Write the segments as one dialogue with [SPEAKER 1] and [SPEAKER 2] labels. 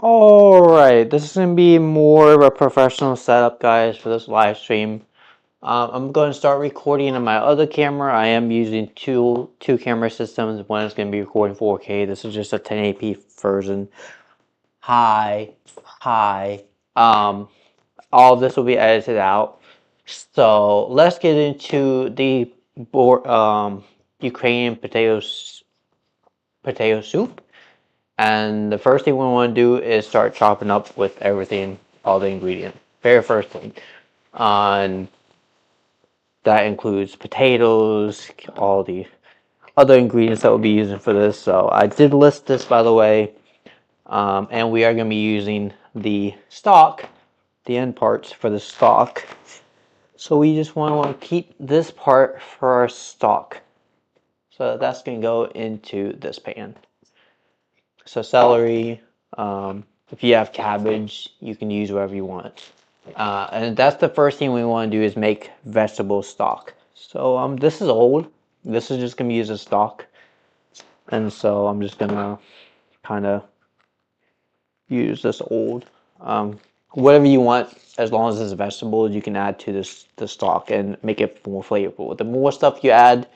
[SPEAKER 1] Alright, this is going to be more of a professional setup, guys, for this live stream. I'm going to start recording on my other camera. I am using two camera systems. One is going to be recording 4K. This is just a 1080p version. Hi. All of this will be edited out. So let's get into the Ukrainian potato soup. And the first thing we want to do is start chopping up with everything, all the ingredients. Very first thing. And that includes potatoes, all the other ingredients that we'll be using for this. So I did list this, by the way. And we are going to be using the stock, the end parts for the stock. So we just want to keep this part for our stock. So that's going to go into this pan. So celery, if you have cabbage, you can use whatever you want. And that's the first thing we want to do is make vegetable stock. So this is old. This is just going to be used as stock. And so I'm just going to kind of use this old. Whatever you want, as long as it's vegetables, you can add to the stock and make it more flavorful. The more stuff you add,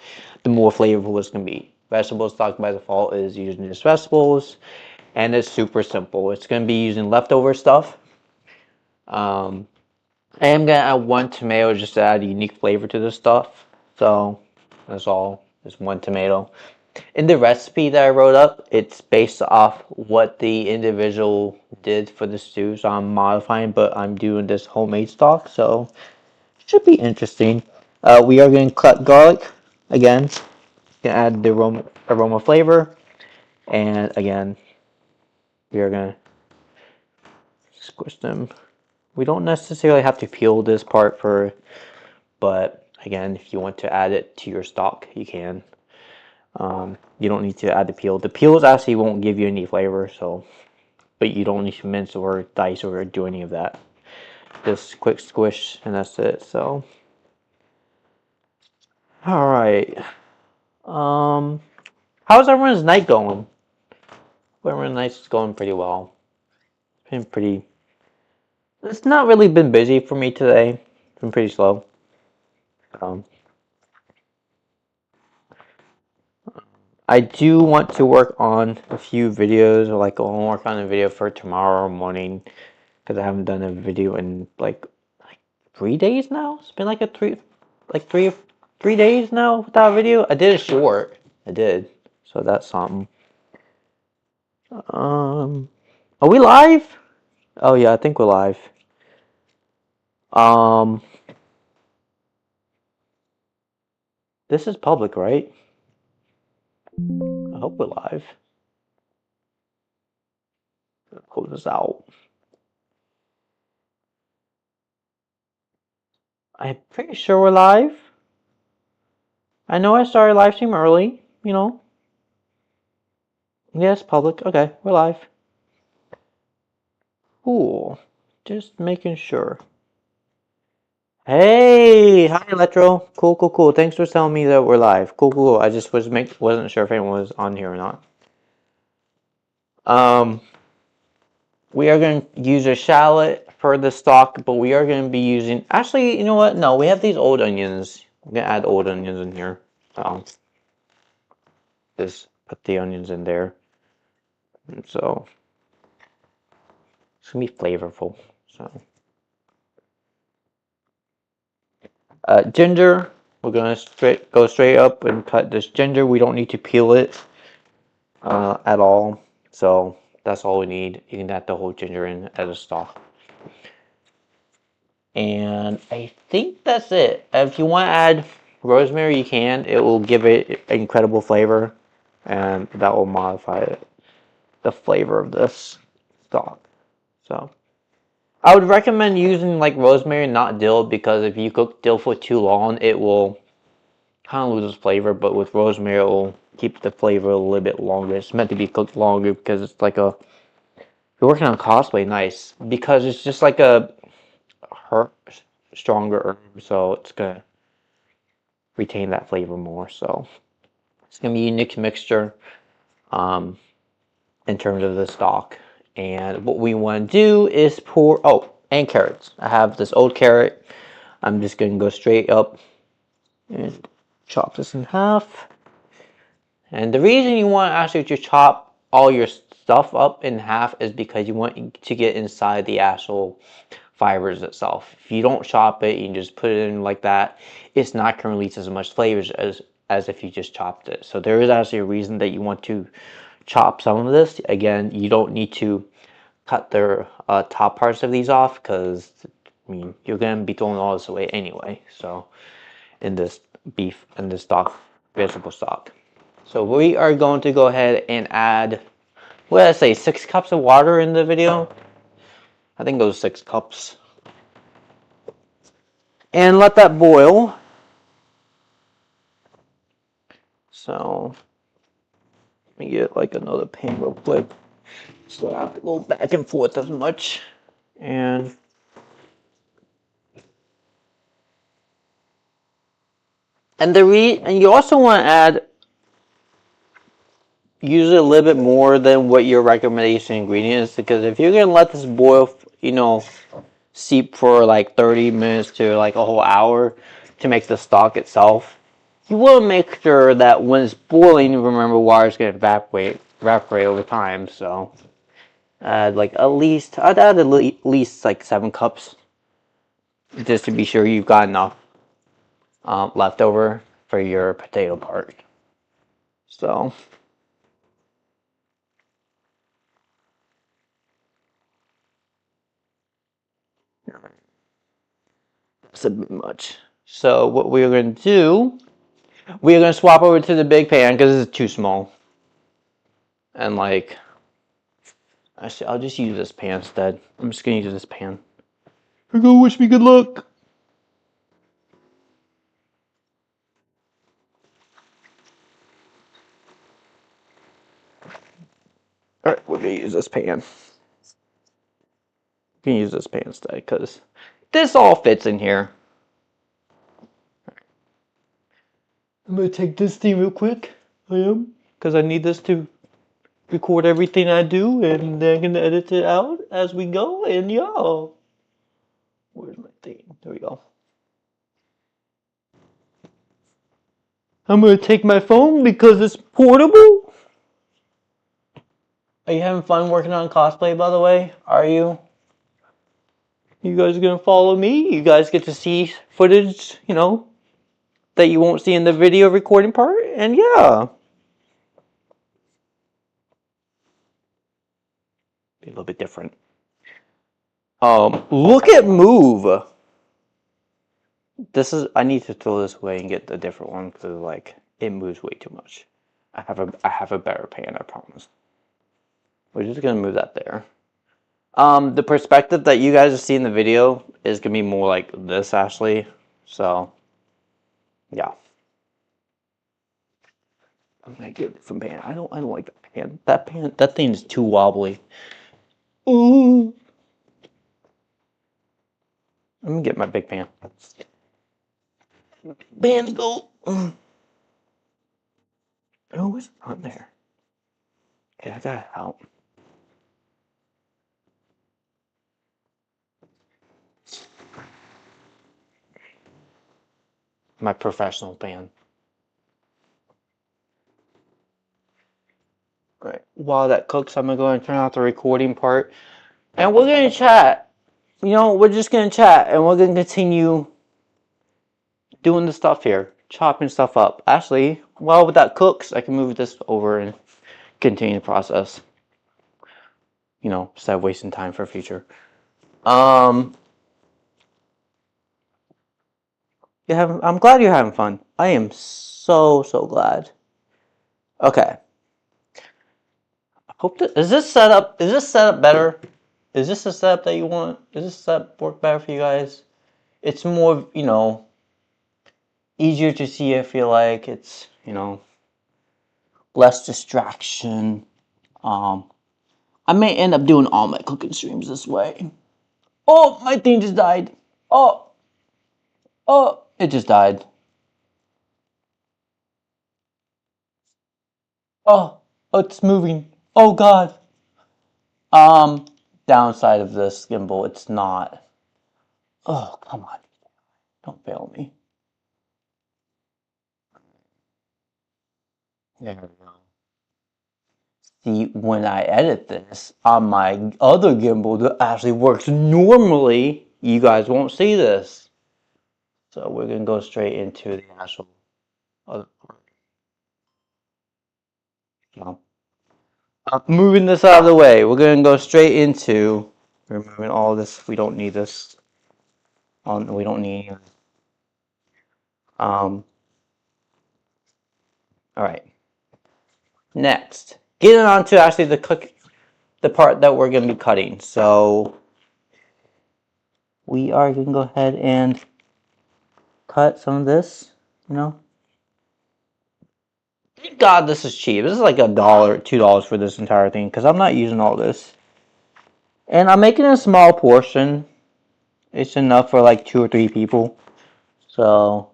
[SPEAKER 1] the more flavorful it's going to be. Vegetable stock by default is using just vegetables, and it's super simple. It's going to be using leftover stuff. I am going to add one tomato just to add a unique flavor to this stuff. So that's all. Just one tomato. In the recipe that I wrote up, it's based off what the individual did for the stew. So I'm modifying, but I'm doing this homemade stock. So it should be interesting. We are going to cut garlic again. Gonna add the aroma flavor. And again, we are going to squish them. We don't necessarily have to peel this part but again, if you want to add it to your stock, you can. You don't need to add the peel. The peels actually won't give you any flavor, but you don't need to mince or dice or do any of that. Just quick squish and that's it. So, all right. How's everyone's night going? Everyone's night's going pretty well. It's been pretty. It's not really been busy for me today. It's been pretty slow. I do want to work on a few videos, or like I'll work on a video for tomorrow morning, because I haven't done a video in like 3 days now. It's been like three days now without a video. I did a short. I did. So that's something. Are we live? Oh yeah, I think we're live. This is public, right? I hope we're live. Close this out. I'm pretty sure we're live. I know I started live stream early, you know. Yes, public. Okay, we're live. Cool. Just making sure. Hey, hi Electro. Cool. Thanks for telling me that we're live. Cool. I just wasn't sure if anyone was on here or not. We are going to use a shallot for the stock, but we are going to be using. Actually, you know what? No, we have these old onions. I'm gonna add old onions in here. Just put the onions in there. And so it's gonna be flavorful. So. Ginger, we're gonna go straight up and cut this ginger. We don't need to peel it at all, so that's all we need. You can add the whole ginger in as a stock. And I think that's it. If you want to add rosemary, you can. It will give it incredible flavor, and that will modify it, the flavor of this stock. So I would recommend using like rosemary, not dill, because if you cook dill for too long, it will kind of loses flavor. But with rosemary, it will keep the flavor a little bit longer. It's meant to be cooked longer because it's like a. If you're working on cosplay, nice, because it's just like a stronger herb, so it's gonna retain that flavor more. So it's gonna be a unique mixture, in terms of the stock. And what we want to do is pour, oh, and carrots. I have this old carrot. I'm just going to go straight up and chop this in half. And the reason you want actually to chop all your stuff up in half is because you want to get inside the actual fibers itself. If you don't chop it, you just put it in like that, it's not going to release as much flavors as if you just chopped it. So there is actually a reason that you want to chop some of this. Again, you don't need to cut the top parts of these off because I mean you're going to be throwing all this away anyway. So in this beef and this stock, vegetable stock. So we are going to go ahead and add, what did I say, 6 cups of water in the video? I think it was 6 cups. And let that boil. So let me get like another pan real quick so I have to go back and forth as much. And you also want to add usually a little bit more than what your recommendation ingredient is, because if you're gonna let this boil, you know, seep for like 30 minutes to like a whole hour to make the stock itself, you want to make sure that when it's boiling, remember water is going to evaporate over time. So add like I'd add at least like 7 cups just to be sure you've got enough left over for your potato part. So that's a bit much. So what we're going to do, we're going to swap over to the big pan because this is too small. And like, actually, I'll just use this pan instead. I'm just going to use this pan. Here you go, wish me good luck. Alright, we're going to use this pan. Can use this pan instead because this all fits in here. I'm gonna take this thing real quick. I am, because I need this to record everything I do, and then I'm gonna edit it out as we go. And y'all, where's my thing? There we go. I'm gonna take my phone because it's portable. Are you having fun working on cosplay, by the way? Are you? You guys are gonna follow me? You guys get to see footage, you know, that you won't see in the video recording part, and yeah. Be a little bit different. Look at move. This is, I need to throw this away and get a different one because like it moves way too much. I have a better pan, I promise. We're just gonna move that there. The perspective that you guys see in the video is gonna be more like this, Ashley. So, yeah. I'm gonna get a different pan. I don't like that pan. That thing is too wobbly. Ooh. Let me get my big pan. Pan go. Oh, it's not there. Okay, I got it out. My professional pan. Right. While that cooks, I'm gonna go and turn off the recording part, and we're gonna chat. You know, we're just gonna chat, and we're gonna continue doing the stuff here, chopping stuff up. Actually, while that cooks, I can move this over and continue the process. You know, instead of wasting time for future. Yeah, I'm glad you're having fun. I am so glad. Okay. Hope that is this setup better? Is this the setup that you want? Does this setup work better for you guys? It's more, you know, easier to see. I feel like it's, you know, less distraction. I may end up doing all my cooking streams this way. Oh, my thing just died. Oh, it just died. Oh, it's moving. Oh God. Downside of this gimbal, it's not. Oh, come on. Don't fail me. There we go. See, when I edit this on my other gimbal that actually works normally, you guys won't see this. So we're going to go straight into the actual other part. No. Moving this out of the way, we're going to go straight into removing all this. We don't need this. We don't need. All right. Next, getting on to actually the part that we're going to be cutting. So we are going to go ahead and cut some of this. You know. Thank God this is cheap. This is like $1, $2 for this entire thing because I'm not using all this. And I'm making a small portion. It's enough for like 2 or 3 people. So.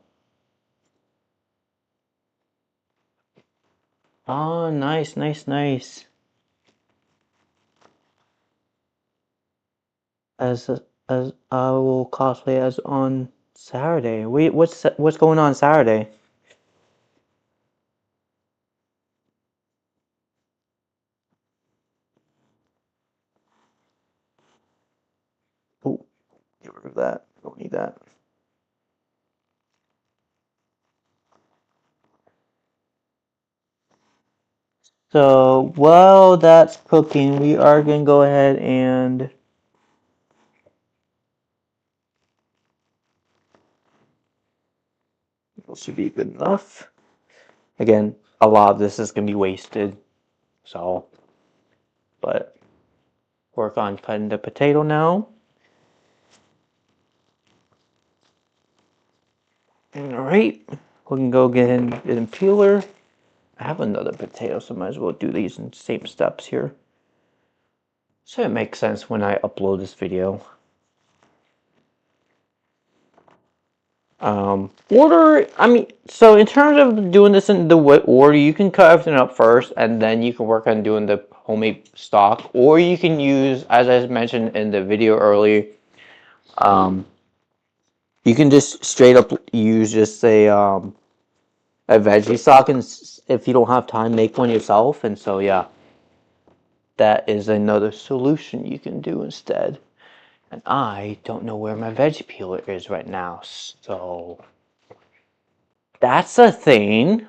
[SPEAKER 1] Oh, nice, nice, nice. As I will cosplay as on Saturday. Wait, what's going on Saturday? Oh, get rid of that. Don't need that. So while that's cooking, we are gonna go ahead and this should be good enough. Again, a lot of this is gonna be wasted. So, but work on cutting the potato now. Alright, we can go get in peeler. I have another potato, so might as well do these in the same steps here. So it makes sense when I upload this video. So in terms of doing this in the order, you can cut everything up first and then you can work on doing the homemade stock, or you can use, as I mentioned in the video earlier, you can just straight up use just a veggie stock, and if you don't have time, make one yourself. And so yeah, that is another solution you can do instead. And I don't know where my veggie peeler is right now, so that's a thing.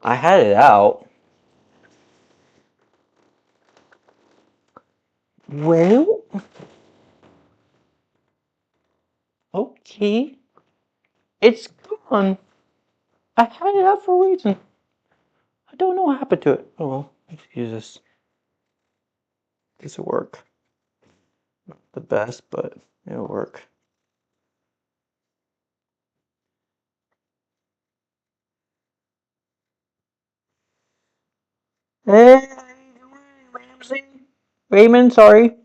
[SPEAKER 1] I had it out. Well, okay. It's gone. I had it out for a reason. I don't know what happened to it. Oh well, let's use this. This will work. Not the best, but it'll work. Hey, how you doing, Ramsey? Raymond, sorry.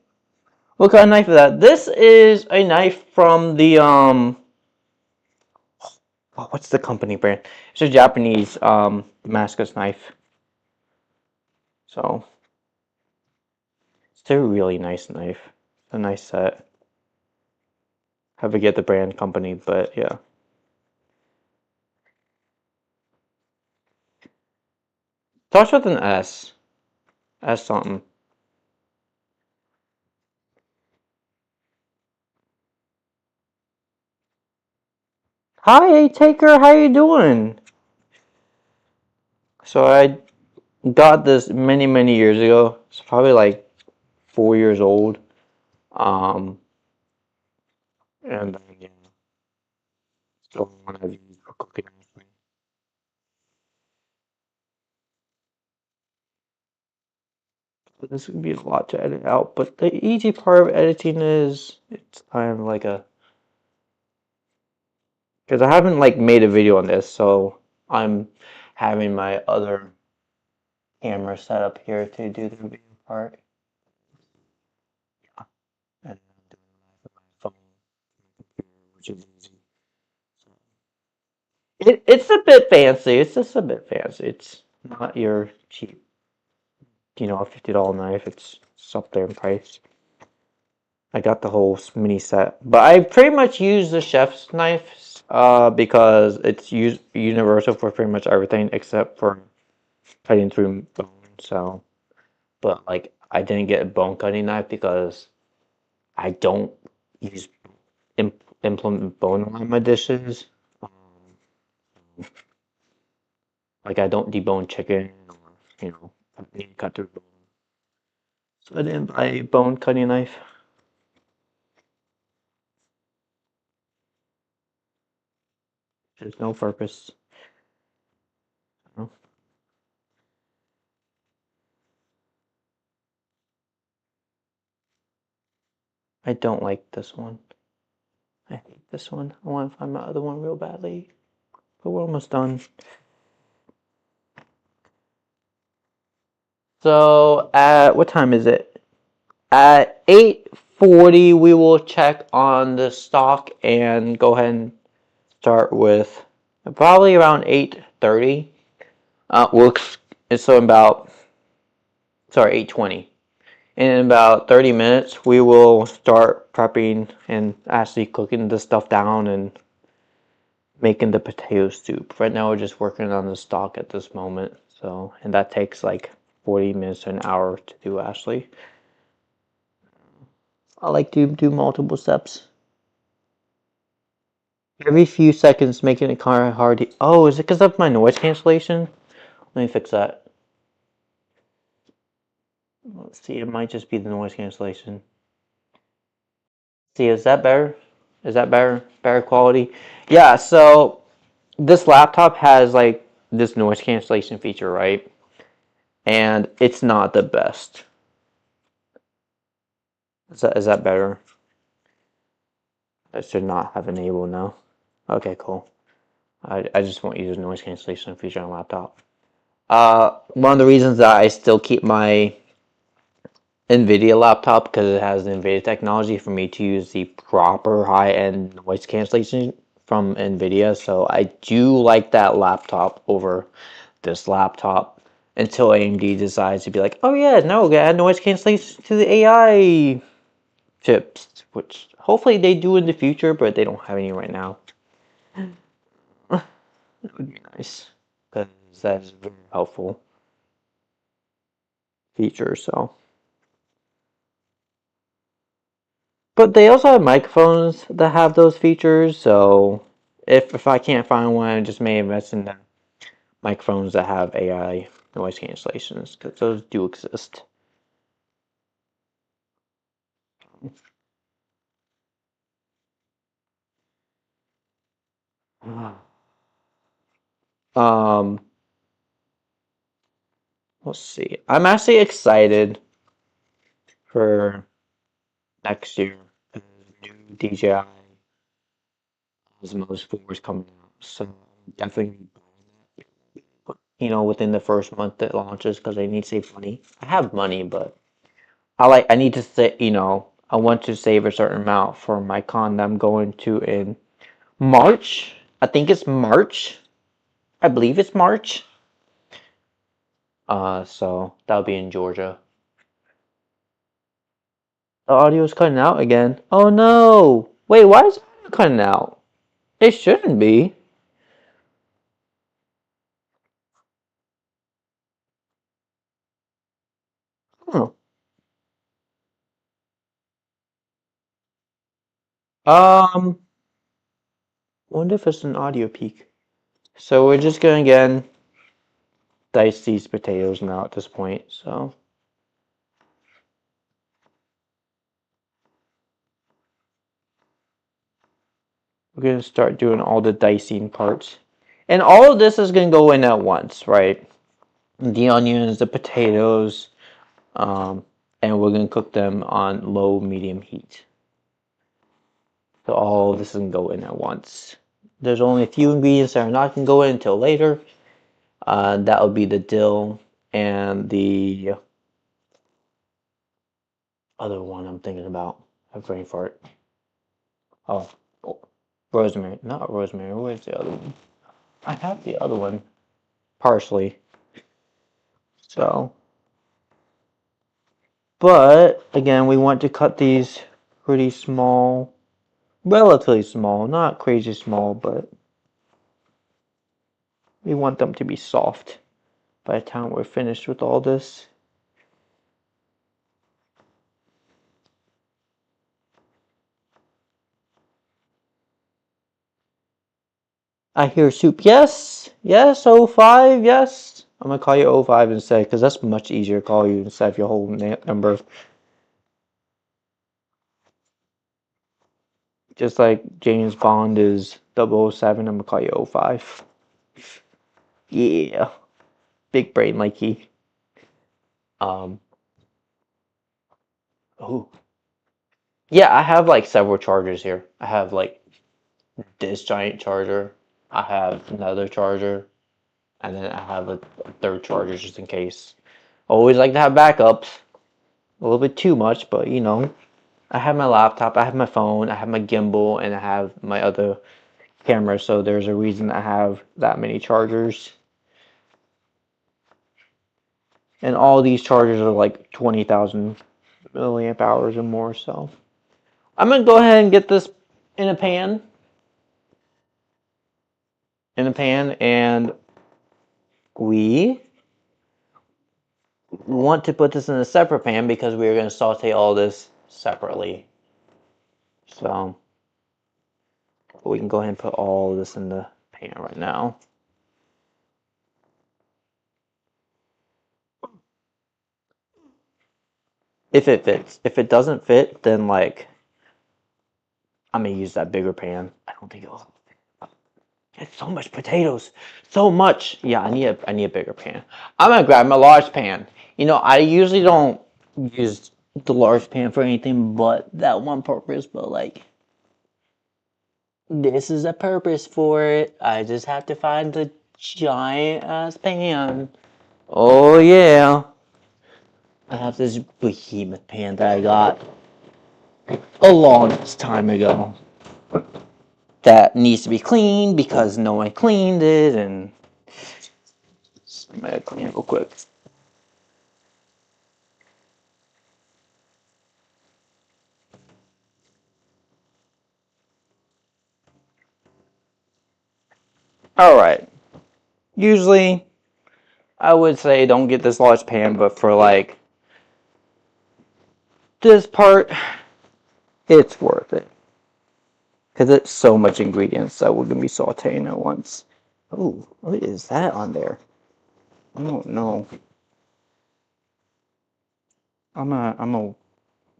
[SPEAKER 1] What kind of knife is that? This is a knife from the what's the company brand? It's a Japanese Damascus knife. So it's a really nice knife. It's a nice set. I forget the brand company, but yeah. Starts with an S. S something. Hi, Taker. How you doing? So I got this many, many years ago. It's probably like 4 years old. And then yeah, still one I've used for cooking. But this would be a lot to edit out. But the easy part of editing is it's kind of like a, because I haven't like made a video on this, so I'm having my other camera set up here to do the video part. And I'm doing it with my phone, which is easy. It's a bit fancy. It's just a bit fancy. It's not your cheap. you know, a $50 knife. It's up there in price. I got the whole mini set, but I pretty much use the chef's knife because it's universal for pretty much everything except for cutting through bone. So, but like I didn't get a bone cutting knife because I don't use implement bone on my dishes. Like I don't debone chicken or I need to cut through bone. So I didn't buy a bone cutting knife. There's no purpose. No. I don't like this one. I hate this one. I want to find my other one real badly. But we're almost done. So at what time is it? At 8:40 we will check on the stock and go ahead and start with probably around 8:30. Works so about sorry 8:20. In about 30 minutes we will start prepping and actually cooking the stuff down and making the potato soup. Right now we're just working on the stock at this moment. So, and that takes like 40 minutes to an hour to do actually. I like to do multiple steps. Every few seconds making it kind of hard to... Oh, is it because of my noise cancellation? Let me fix that. Let's see, it might just be the noise cancellation. See, is that better? Is that better? Better quality? Yeah, so this laptop has like this noise cancellation feature, right? And it's not the best. Is that better? I should not have enabled now. Okay, cool. I just won't use noise cancellation feature on laptop. One of the reasons that I still keep my NVIDIA laptop because it has the NVIDIA technology for me to use the proper high-end noise cancellation from NVIDIA. So I do like that laptop over this laptop until AMD decides to be like, oh yeah, no, we add noise cancellation to the AI chips, which hopefully they do in the future, but they don't have any right now. That would be nice because that is a very helpful feature. So, but they also have microphones that have those features. So, if I can't find one, I just may invest in the microphones that have AI noise cancellations because those do exist. Um, let's see. I'm actually excited for next year. The new DJI Osmos 4 is coming out, so I'm definitely within the first month that launches because I need to save money. I have money, but I need to say, I want to save a certain amount for my con that I'm going to in March. I think it's March. I believe it's March. So that'll be in Georgia. The audio's cutting out again. Oh no! Wait, why is it cutting out? It shouldn't be. Huh. Um, wonder if it's an audio peak. So we're just gonna again dice these potatoes now at this point. So we're gonna start doing all the dicing parts, and all of this is gonna go in at once, right? The onions, the potatoes, um, and we're gonna cook them on low medium heat. So all of this can go in at once. There's only a few ingredients that are not gonna go in until later. That would be the dill and the other one I'm thinking about. A brain fart. Oh, rosemary. Not rosemary. Where's the other one? I have the other one. Parsley. So But again, we want to cut these pretty small, relatively small, not crazy small, but we want them to be soft by the time we're finished with all this. I hear soup. Yes. Yes. O5. Yes. I'm going to call you O5 instead because that's much easier to call you instead of your whole number. Just like James Bond is 007, I'm going to call you O5. Yeah. Big brain lykey. Oh. Yeah, I have like several chargers here. I have like this giant charger. I have another charger. And then I have a third charger just in case. Always like to have backups. A little bit too much, but you know. I have my laptop, I have my phone, I have my gimbal, and I have my other camera, so there's a reason I have that many chargers. And all these chargers are like 20,000 milliamp hours or more, so. I'm going to go ahead and get this in a pan. And we want to put this in a separate pan because we're going to saute all this separately. So we can go ahead and put all of this in the pan right now. If it fits. If it doesn't fit, then like I'm gonna use that bigger pan. I don't think it'll. It's so much potatoes, so much. Yeah, I need a bigger pan. I'm gonna grab my large pan. You know, I usually don't use the large pan for anything but that one purpose. But like, this is a purpose for it. I just have to find the giant ass pan. Oh yeah. I have this behemoth pan that I got a long time ago that needs to be cleaned because no one cleaned it, and I'm gonna clean it real quick. Alright. Usually I would say don't get this large pan, but for like this part, it's worth it. Because it's so much ingredients that we're gonna be sauteing at once. Oh, what is that on there? I don't know. I'm gonna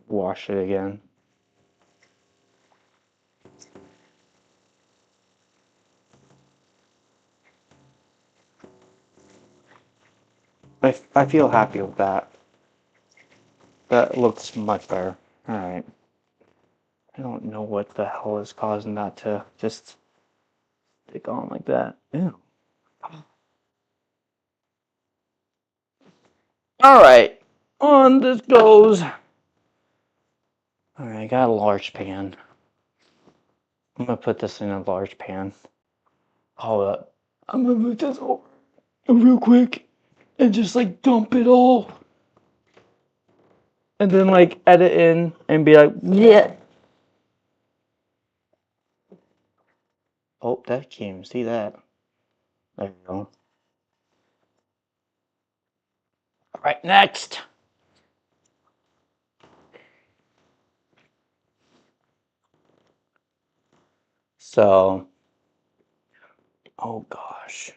[SPEAKER 1] wash it again. I feel happy with that. That looks much better. Alright. I don't know what the hell is causing that to just stick on like that. Ew. Alright. On this goes. Alright, I got a large pan. I'm gonna put this in a large pan. Hold up. I'm gonna move this over real quick and just like dump it all. And then like edit in and be like, yeah. Oh, that came. See that? There you go. Alright, next. So, oh gosh.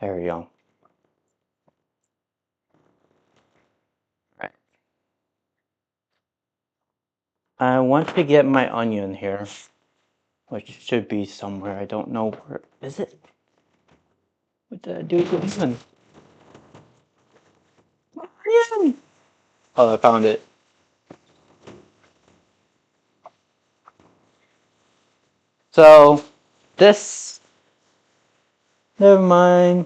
[SPEAKER 1] There we go. Right. I want to get my onion here, which should be somewhere. I don't know where. Is it? What did I do with the onion? Onion! Oh, I found it. So, this. Never mind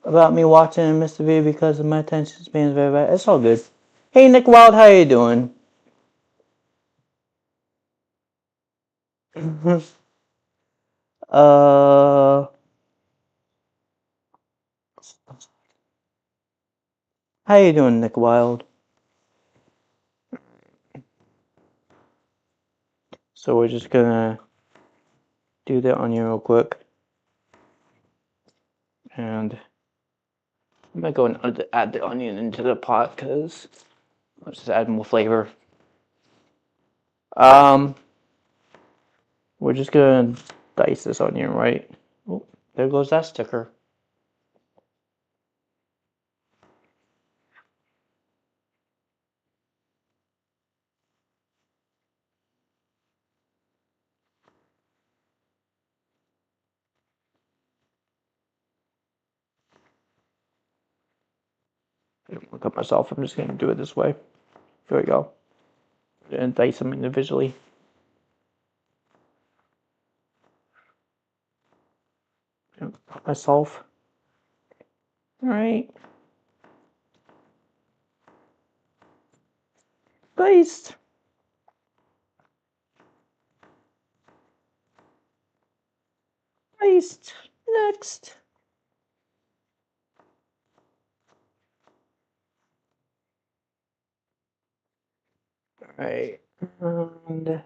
[SPEAKER 1] about me watching Mr. V because of my attention span is very bad. It's all good. Hey, Nick Wild, how you doing? uh, How you doing, Nick Wild? So we're just gonna do the onion real quick. And I'm gonna go and add the onion into the pot because let's just add more flavor. Um, we're just gonna dice this onion, right? Oh, there goes that sticker. I don't look at myself. I'm just gonna do it this way. There we go. And dice them individually. Myself. All right. Diced. Diced. Next. All right. And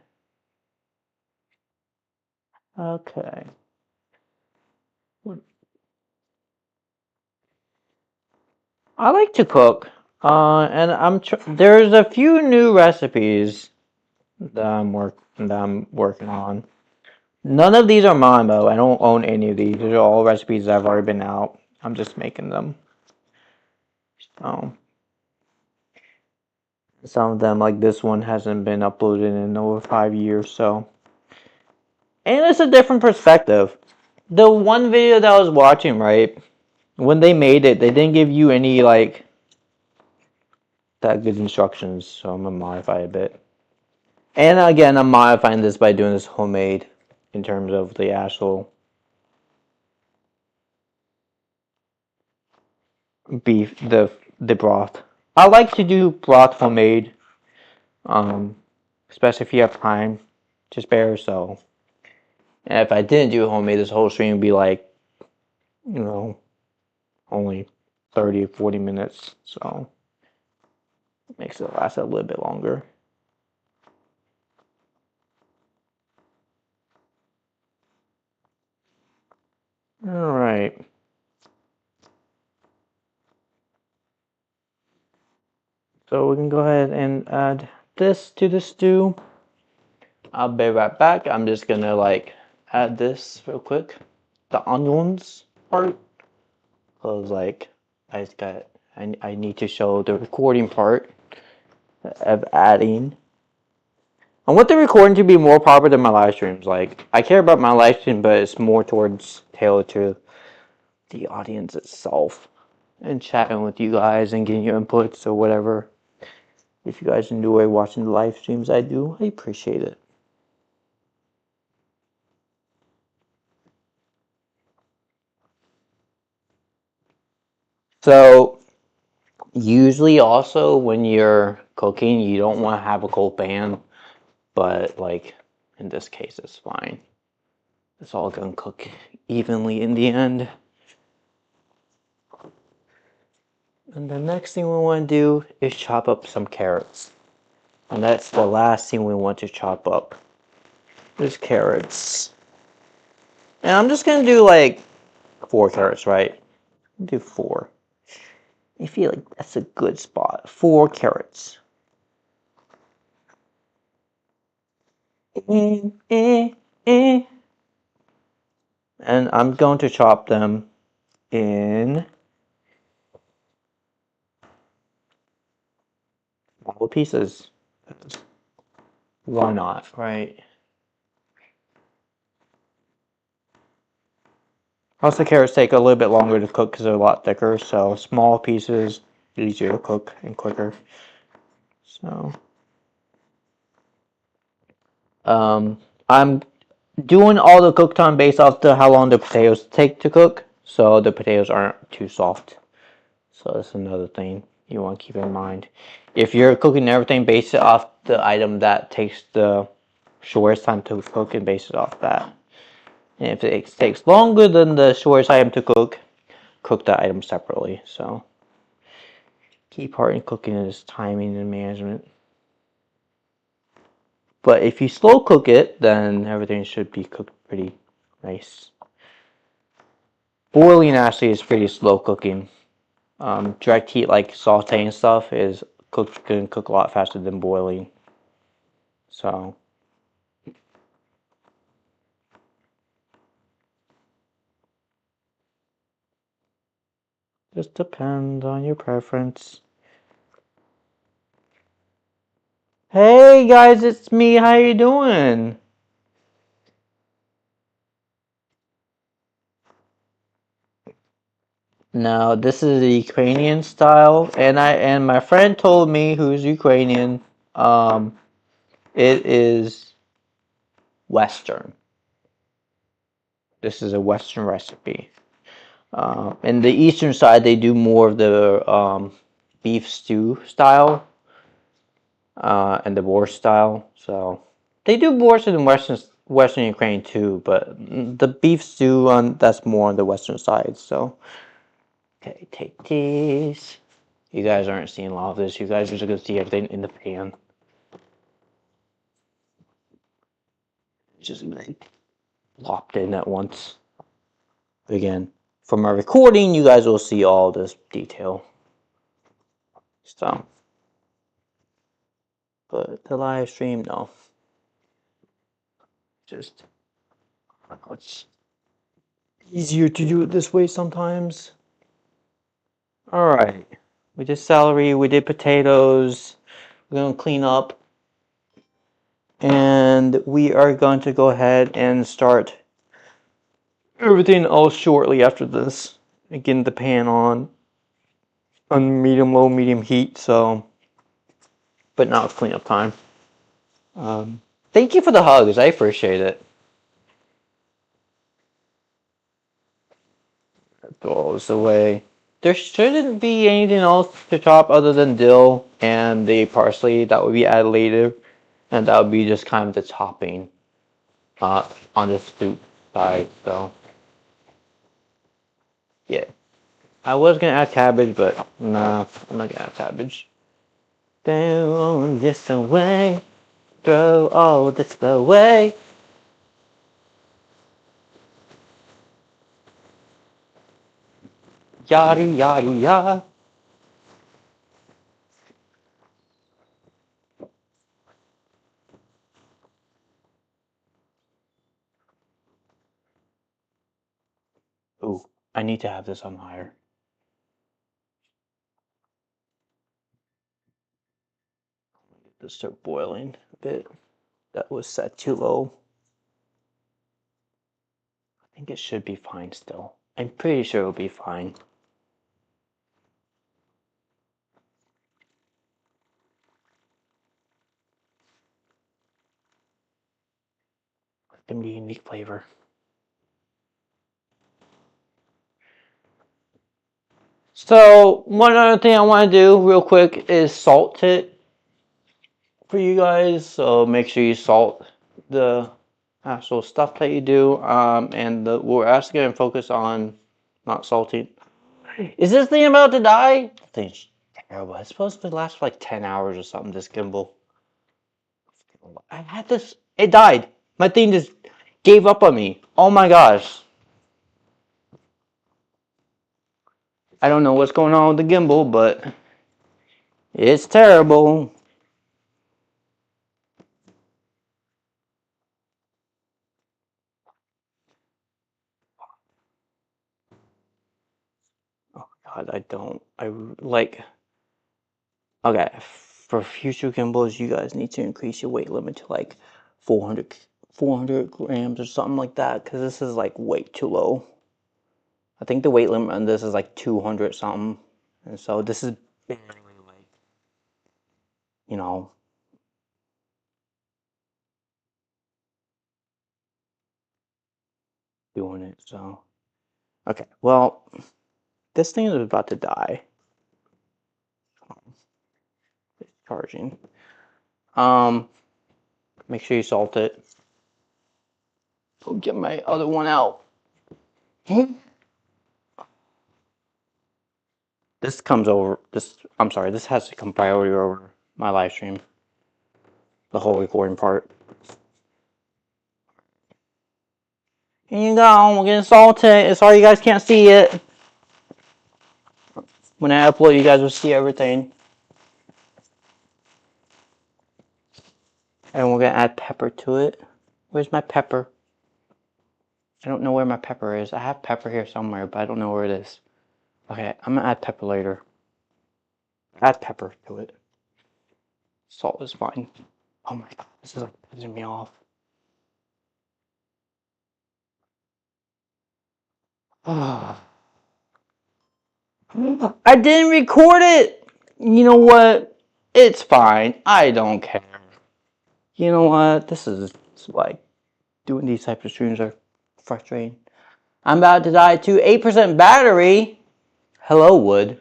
[SPEAKER 1] okay. I like to cook, and there's a few new recipes that I'm working on. None of these are mine though. I don't own any of these. These are all recipes that have already been out. I'm just making them. So some of them, like this one, hasn't been uploaded in over 5 years. So, and it's a different perspective. The one video that I was watching, right, when they made it, they didn't give you any like that good instructions. So I'm gonna modify a bit. And again, I'm modifying this by doing this homemade in terms of the actual beef, the broth. I like to do broth homemade, especially if you have time to spare. So, and if I didn't do homemade, this whole stream would be like, you know, only 30 or 40 minutes. So, it makes it last a little bit longer. All right. So we can go ahead and add this to the stew. I'll be right back. I'm just gonna like add this real quick. The onions part. Cause like I need to show the recording part of adding. I want the recording to be more popular than my live streams. Like I care about my live stream, but it's more towards tailored to the audience itself. And chatting with you guys and getting your inputs or whatever. If you guys enjoy watching the live streams I do, I appreciate it. So usually also when you're cooking, you don't want to have a cold pan, but like in this case it's fine. It's all gonna cook evenly in the end. And the next thing we want to do is chop up some carrots. And that's the last thing we want to chop up. There's carrots. And I'm just gonna do like 4 carrots, right? Do 4. I feel like that's a good spot. 4 carrots. And I'm going to chop them in small pieces. Why not, right? Also, carrots take a little bit longer to cook because they're a lot thicker, so small pieces easier to cook and quicker. So, I'm doing all the cook time based off the how long the potatoes take to cook, so the potatoes aren't too soft. So that's another thing you want to keep in mind. If you're cooking everything, base it off the item that takes the shortest time to cook and base it off that. And if it takes longer than the shortest item to cook, cook that item separately. So Key part in cooking is timing and management. But if you slow cook it, then everything should be cooked pretty nice. Boiling actually is pretty slow cooking. Direct heat like sauteing stuff is can cook a lot faster than boiling. So just depends on your preference. Hey guys, it's me. How you doing? Now this is the Ukrainian style, and my friend told me who's Ukrainian. It is Western. This is a Western recipe. And the Eastern side, they do more of the beef stew style and the borscht style. So they do borscht in Western Ukraine too, but the beef stew that's more on the Western side. So okay, take these. You guys aren't seeing a lot of this. You guys are just gonna see everything in the pan. Just like lopped in at once. Again, from our recording, you guys will see all this detail. So, but the live stream, no. Just, it's easier to do it this way sometimes. Alright, we did celery, we did potatoes. We're going to clean up. And we are going to go ahead and start everything else shortly after this. Getting the pan on medium, low, medium heat. So, but now it's cleanup time. Thank you for the hugs. I appreciate it. That goes away. There shouldn't be anything else to chop other than dill and the parsley that would be added later. And that would be just kind of the topping on the soup side. So, yeah. I was going to add cabbage, but nah, I'm not going to add cabbage. Throw this away. Throw all this away. Yada, yada, yada. Ooh, I need to have this on higher. Get this start boiling a bit. That was set too low. I think it should be fine still. I'm pretty sure it'll be fine. Give me a unique flavor. So, one other thing I want to do real quick is salt it for you guys. So, make sure you salt the actual stuff that you do. And we're actually going to focus on not salting. Is this thing about to die? This thing's terrible. It's supposed to last for like 10 hours or something, this gimbal. I had this. It died. My thing just gave up on me. Oh my gosh. I don't know what's going on with the gimbal, but it's terrible. Oh god, I like. Okay, for future gimbals, you guys need to increase your weight limit to like 400 grams or something like that, because this is like way too low. I think the weight limit on this is like 200 something, and so this is barely like, you know, doing it. So, okay, well, this thing is about to die. It's charging. Make sure you salt it. Go get my other one out. This comes over, I'm sorry, this has to come priority over my live stream. The whole recording part. Here you go, we're getting salted. Sorry you guys can't see it. When I upload, you guys will see everything. And we're gonna add pepper to it. Where's my pepper? I don't know where my pepper is. I have pepper here somewhere, but I don't know where it is. Okay, I'm gonna add pepper later. Add pepper to it. Salt is fine. Oh my god, this is like pissing me off. I didn't record it! You know what? It's fine. I don't care. You know what? This is like doing these types of streams are frustrating. I'm about to die to 8% battery. Hello, wood.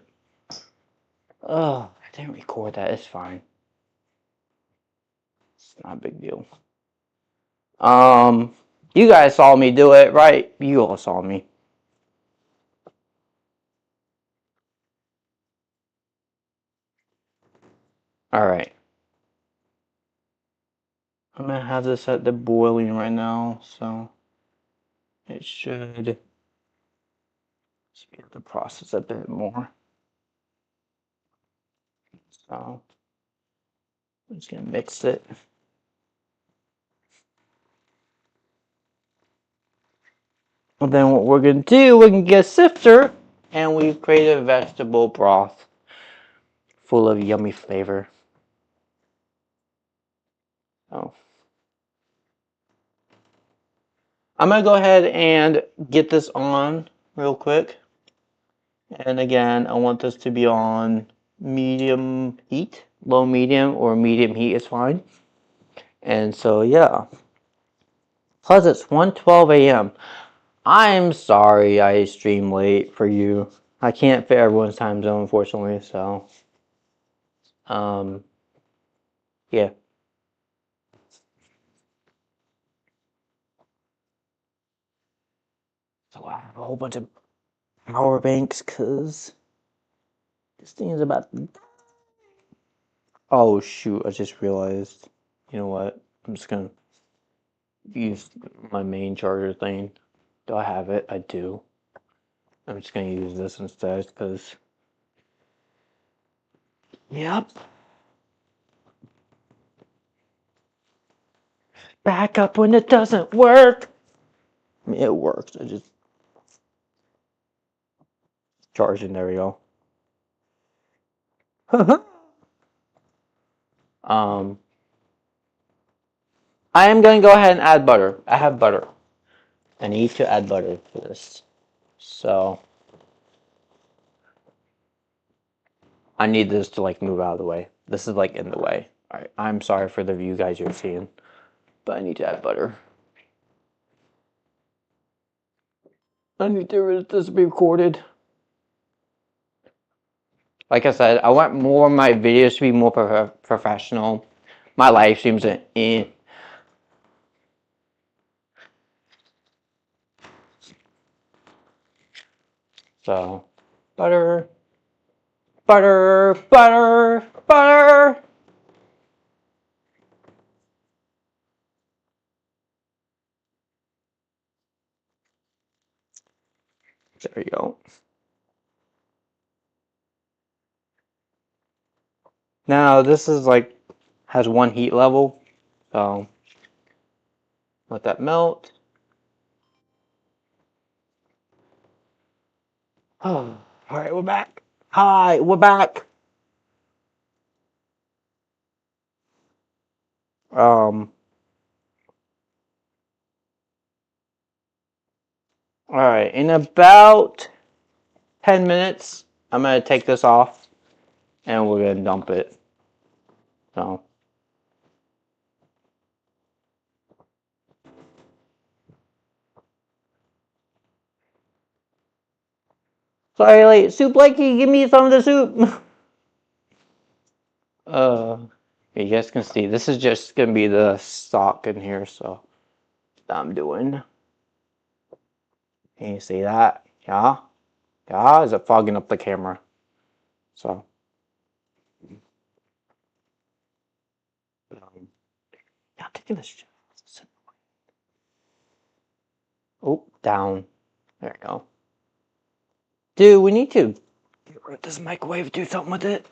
[SPEAKER 1] Oh, I didn't record that. It's fine. It's not a big deal. You guys saw me do it, right? You all saw me. All right. I'm gonna have this at the boiling right now, so it should speed up the process a bit more. So I'm just gonna mix it. And then what we're gonna do, we can get a sifter, and we've created a vegetable broth full of yummy flavor. So I'm gonna go ahead and get this on real quick. And again, I want this to be on medium heat, low medium, or medium heat is fine. And so yeah. Plus it's 1:12 a.m. I'm sorry I stream late for you. I can't fit everyone's time zone, unfortunately, so yeah. So I have a whole bunch of power banks because this thing is about to... Oh shoot, I just realized. You know what? I'm just gonna use my main charger thing. Do I have it? I do. I'm just gonna use this instead because... Yep. Back up when it doesn't work. I mean, it works. I just... Charging, there we go. I am going to go ahead and add butter. I have butter. I need to add butter for this. So I need this to like move out of the way. This is like in the way. All right. I'm sorry for the view guys you're seeing, but I need to add butter. I need to this to be recorded. Like I said, I want more of my videos to be more professional. My live streams are in. So, butter, butter, butter, butter. There you go. Now, this is like, has one heat level. So, let that melt. Oh, all right, we're back. Hi, we're back. All right, in about 10 minutes, I'm gonna take this off and we're gonna dump it. So. Sorry, like, Soup Lykey, give me some of the soup. You guys can see, this is just gonna be the stock in here, so I'm doing. Can you see that? Yeah? Yeah? Is it fogging up the camera? So, yeah, taking this shit. Oh, down. There we go. Dude, we need to get rid of this microwave, do something with it.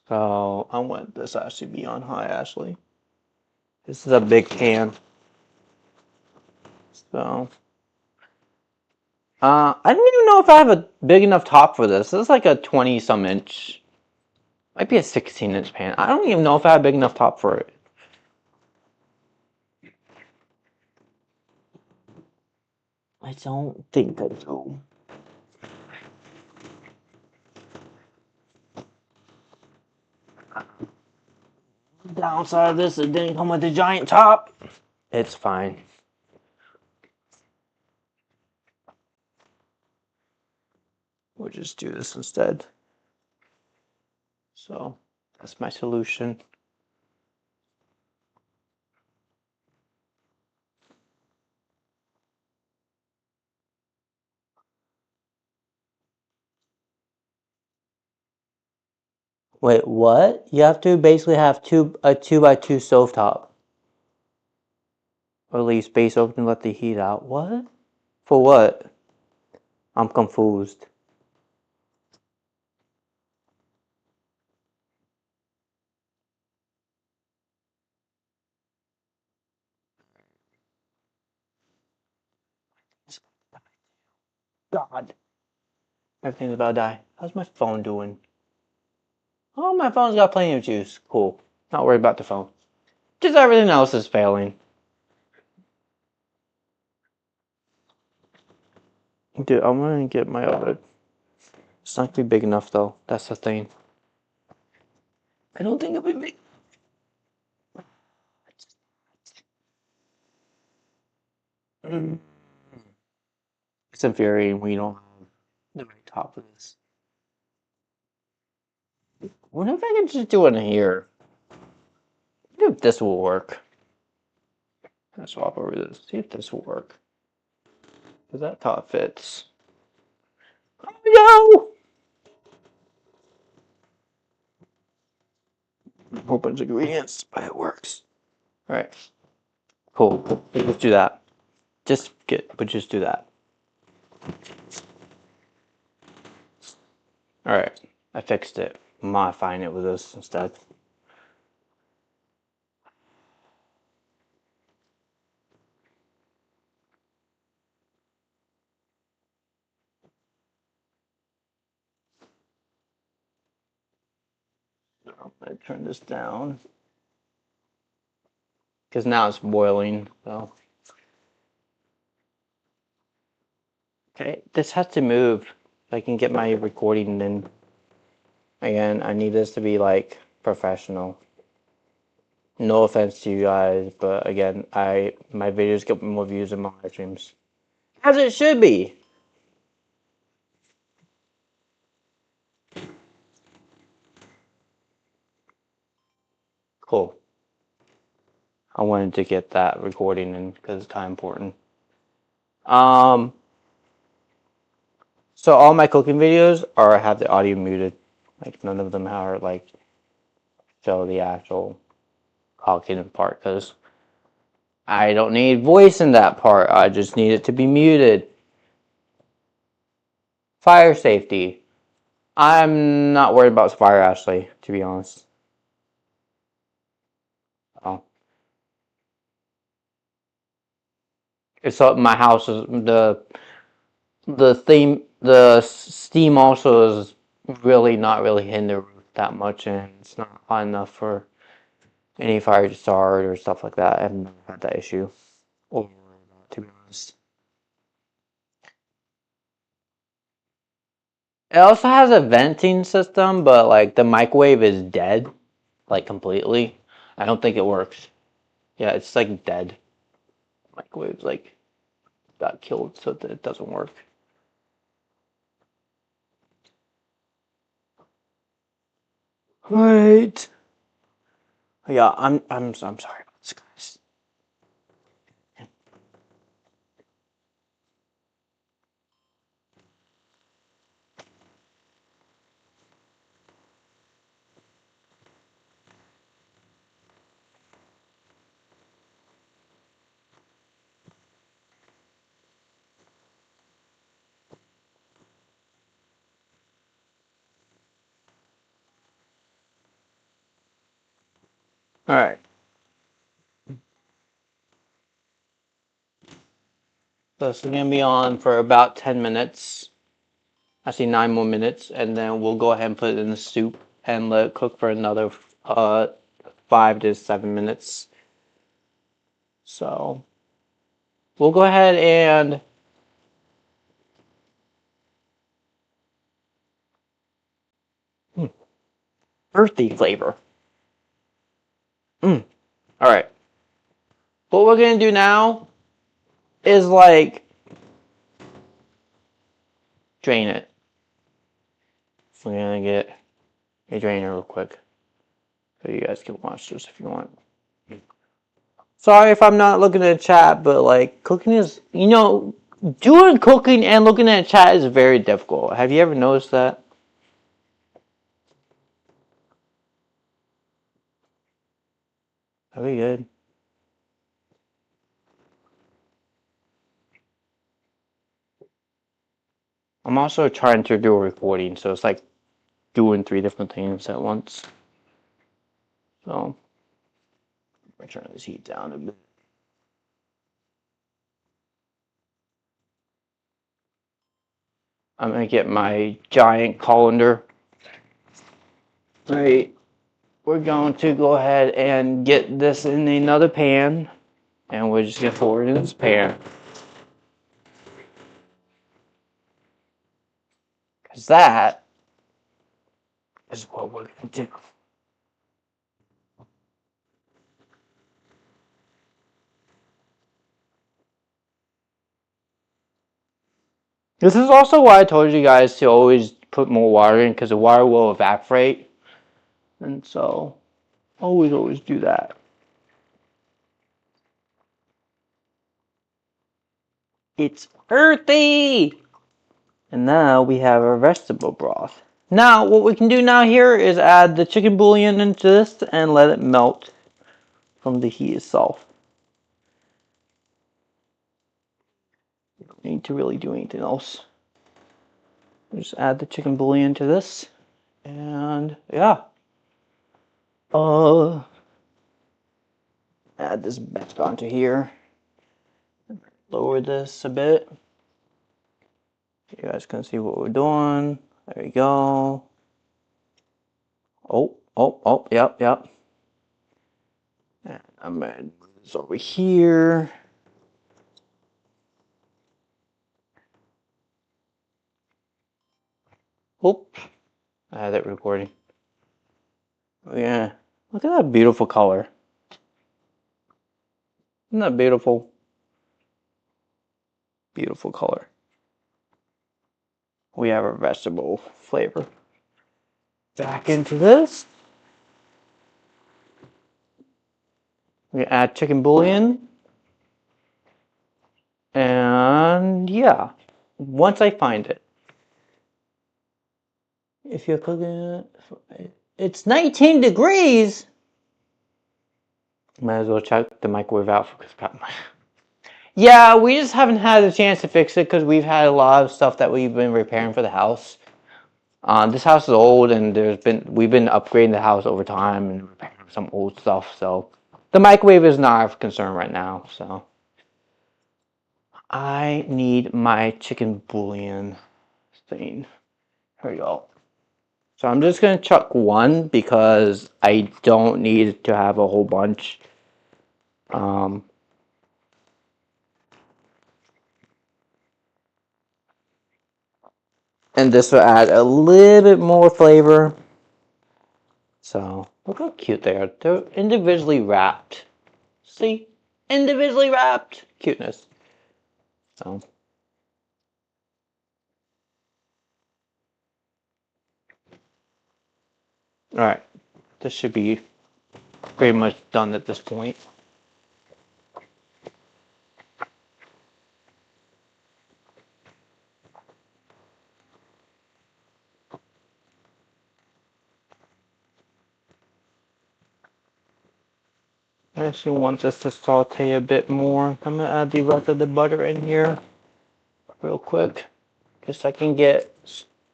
[SPEAKER 1] So, I want this actually be on high, Ashley. This is a big pan. So, I don't even know if I have a big enough top for this. This is like a 20-some inch. Might be a 16-inch pan. I don't even know if I have a big enough top for it. I don't think I do. Downside of this, it didn't come with a giant top. It's fine. We'll just do this instead. So, that's my solution. Wait, what? You have to basically have a 2x2 stovetop. Or leave space open to let the heat out. What? For what? I'm confused. God. Everything's about to die. How's my phone doing? Oh, my phone's got plenty of juice. Cool. Not worried about the phone. Just everything else is failing. Dude, I'm gonna get my other. It's not gonna be big enough though. That's the thing. I don't think it'll be big. It's infuriating when you don't have the right top for this. What if I can just do it in here? See if this will work. I'll swap over this. See if this will work. Because that top fits. Oh no! A whole bunch of ingredients, but it works. Alright. Cool. Let's do that. Just do that. Alright. I fixed it. I'm modifying it with this instead. I'm gonna turn this down. Because now it's boiling, so. Okay, this has to move. If I can get my recording in. Again, I need this to be like professional. No offense to you guys, but again, my videos get more views than my live streams. As it should be. Cool. I wanted to get that recording in because it's kind of important. So all my cooking videos have the audio muted. Like none of them are like show the actual cooking part because I don't need voice in that part. I just need it to be muted. Fire safety. I'm not worried about fire, Ashley, to be honest. Oh. It's up my house is the steam also is really not really hitting the roof that much, and it's not hot enough for any fire to start or stuff like that. I haven't had that issue overall, to be honest. It also has a venting system, but like the microwave is dead, like completely. I don't think it works. Yeah, it's like dead. Microwave's like got killed, so that it doesn't work. Right. Yeah, I'm sorry about this, guys. All right. So this is gonna be on for about 10 minutes. I see 9 more minutes, and then we'll go ahead and put it in the soup and let it cook for another 5 to 7 minutes. So we'll go ahead and earthy flavor. All right. What we're gonna do now is like drain it. So we're gonna get a drainer real quick, so you guys can watch this if you want. Sorry if I'm not looking at chat, but like cooking is, doing cooking and looking at chat is very difficult. Have you ever noticed that? Very good. I'm also trying to do a recording, so it's like doing 3 different things at once. So I'm turn this heat down a bit. I'm gonna get my giant colander. All right, we're going to go ahead and get this in another pan, and we're just gonna pour it in this pan. Because that is what we're gonna do. This is also why I told you guys to always put more water in, because the water will evaporate. And so, always do that. It's earthy! And now we have our vegetable broth. Now, what we can do now here is add the chicken bouillon into this and let it melt from the heat itself. You don't need to really do anything else. Just add the chicken bouillon to this, and yeah. Add this back onto here. Lower this a bit. You guys can see what we're doing. There we go. Oh, yep. And I'm gonna move this over here. Oop, I had it recording. Oh, yeah, look at that beautiful color. Isn't that beautiful? Beautiful color. We have our vegetable flavor. Back into this. We add chicken bouillon. And yeah, once I find it. If you're cooking it, it's 19 degrees. Might as well check the microwave out for Yeah, we just haven't had a chance to fix it because we've had a lot of stuff that we've been repairing for the house. This house is old, and we've been upgrading the house over time and repairing some old stuff. So the microwave is not of concern right now. So I need my chicken bouillon thing. Here we go. So I'm just gonna chuck one because I don't need to have a whole bunch. And this will add a little bit more flavor. So look how cute they are. They're individually wrapped. See? Individually wrapped. Cuteness. So. Alright. This should be pretty much done at this point. I actually want this to saute a bit more. I'm gonna add the rest of the butter in here real quick, just so I can get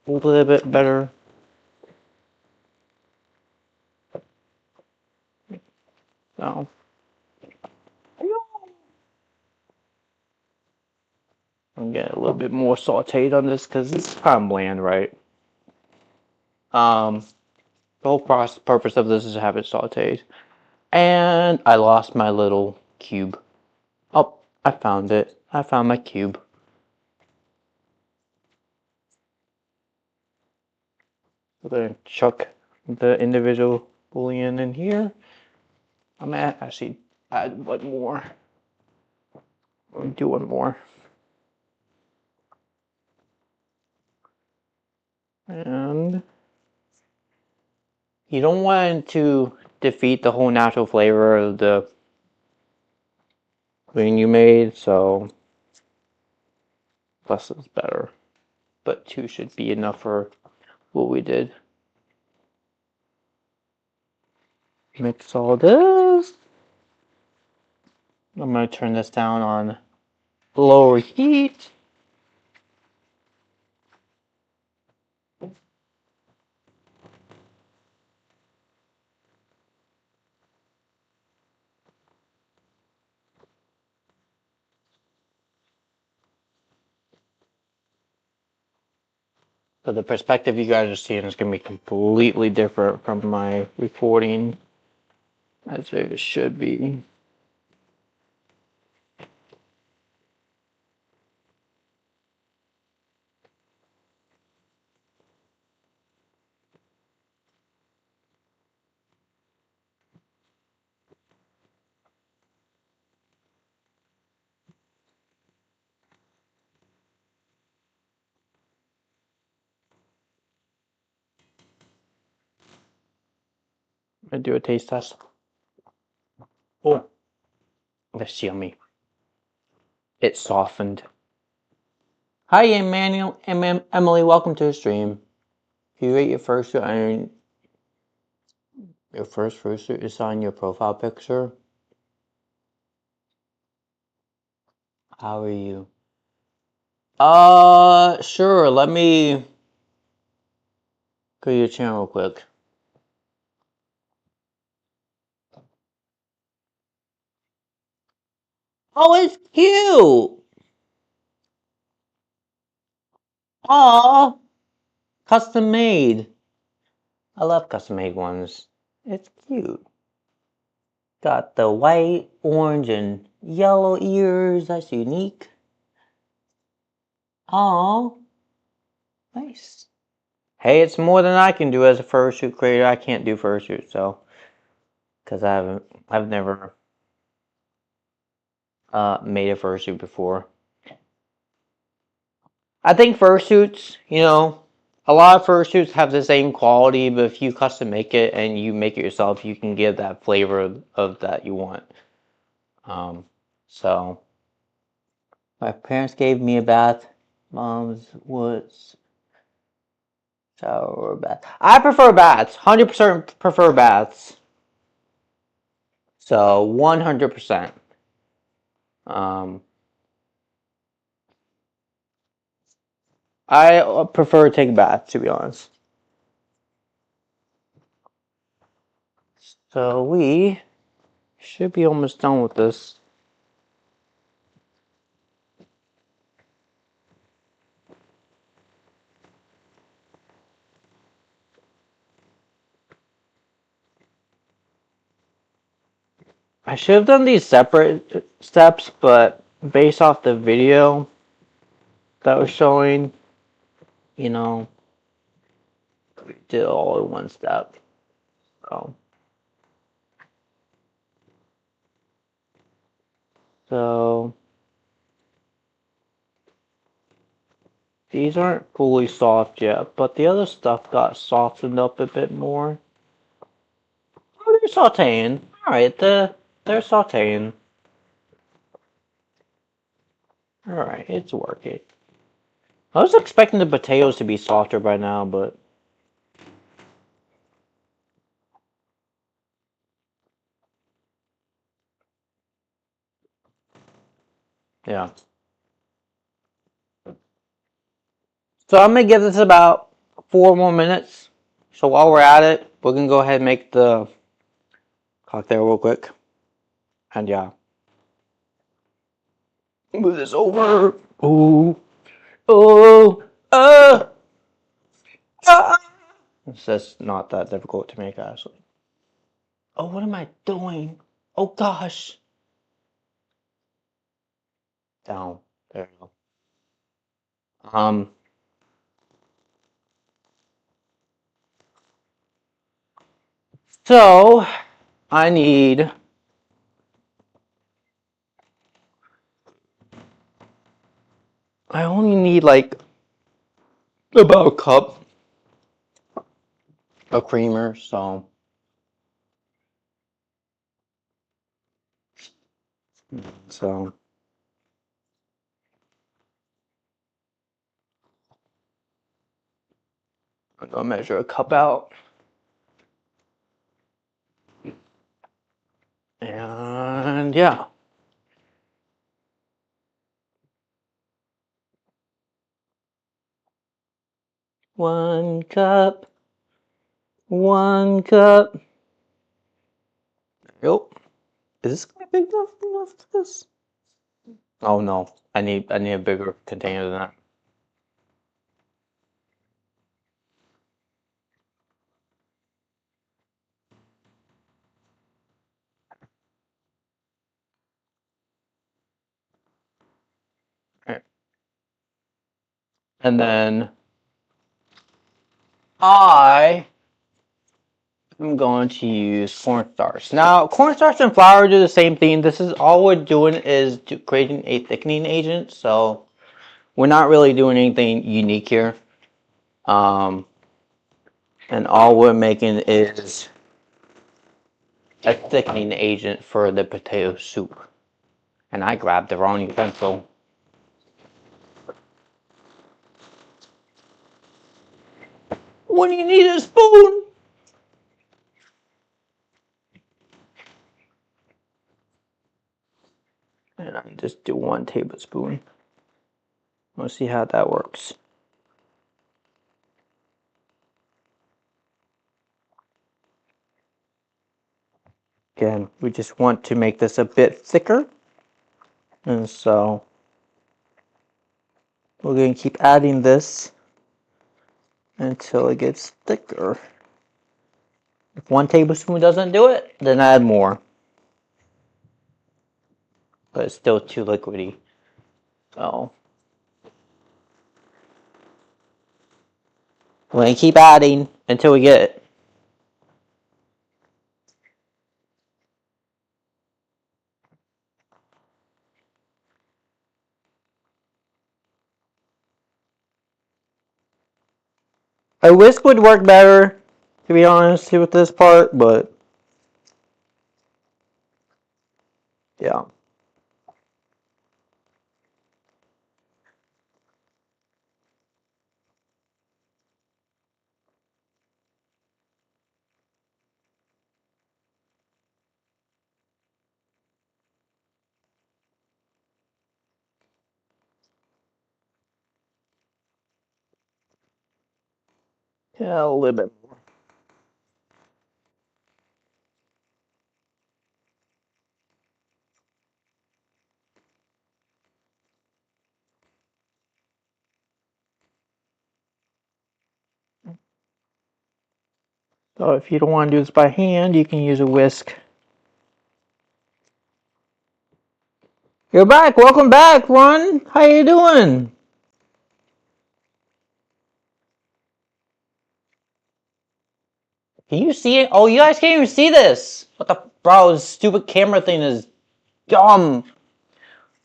[SPEAKER 1] a little bit better. So I'm getting a little bit more sauteed on this because it's kind of bland, right? The whole purpose of this is to have it sauteed. And I lost my little cube. Oh, I found it. I found my cube. We're gonna chuck the individual bullion in here. I'm gonna actually add one more. We'll do one more. And you don't want to defeat the whole natural flavor of the thing you made, so less is better. But 2 should be enough for what we did. Mix all this. I'm going to turn this down on lower heat. So the perspective you guys are seeing is going to be completely different from my recording, as it should be. I'm going to do a taste test. Oh, that's yummy. It softened. Hi, Emmanuel, Emily, welcome to the stream. If you ate your first fruit, your first fruit is on your profile picture. How are you? Sure. Let me go to your channel real quick. Oh, it's cute. Aw, custom made. I love custom made ones. It's cute. Got the white, orange, and yellow ears. That's unique. Aw, nice. Hey, it's more than I can do as a fursuit creator. I can't do fursuit, so because I've never made a fursuit before. I think fursuits, a lot of fursuits have the same quality, but if you custom make it and you make it yourself, you can give that flavor of that you want. So my parents gave me a bath. Mom's was shower or bath. I prefer baths. 100% prefer baths. So 100%. I prefer to take a bath, to be honest. So we should be almost done with this. I should have done these separate steps, but based off the video that was showing, we did all in one step. So these aren't fully soft yet, but the other stuff got softened up a bit more. Oh, they're sauteing. Alright, they're sauteing. Alright, it's working. I was expecting the potatoes to be softer by now, but yeah. So I'm gonna give this about 4 more minutes. So while we're at it, we're gonna go ahead and make the cocktail real quick. And yeah. Move this over. Ooh. Oh. Ah. It's just not that difficult to make, actually. Oh, what am I doing? Oh, gosh. Down. There we go. So I need I only need like about a cup of creamer, so so I'm gonna measure a cup out. And yeah. One cup. One cup. Yep. Is this gonna be big enough for this? Oh no. I need a bigger container than that. Alright. And then I'm going to use cornstarch. Now, cornstarch and flour do the same thing. This is all we're doing is creating a thickening agent. So we're not really doing anything unique here. And all we're making is a thickening agent for the potato soup. And I grabbed the wrong utensil. When you need a spoon. And I just do 1 tablespoon. Let's see how that works. Again, we just want to make this a bit thicker. And so we're going to keep adding this until it gets thicker. If 1 tablespoon doesn't do it, then add more. But it's still too liquidy. So we're going to keep adding until we get it. A whisk would work better, to be honest, with this part, but yeah. Yeah, a little bit more. So if you don't want to do this by hand, you can use a whisk. You're back. Welcome back, Ron. How you doing? Can you see it? Oh, you guys can't even see this. What the bro? This stupid camera thing is dumb.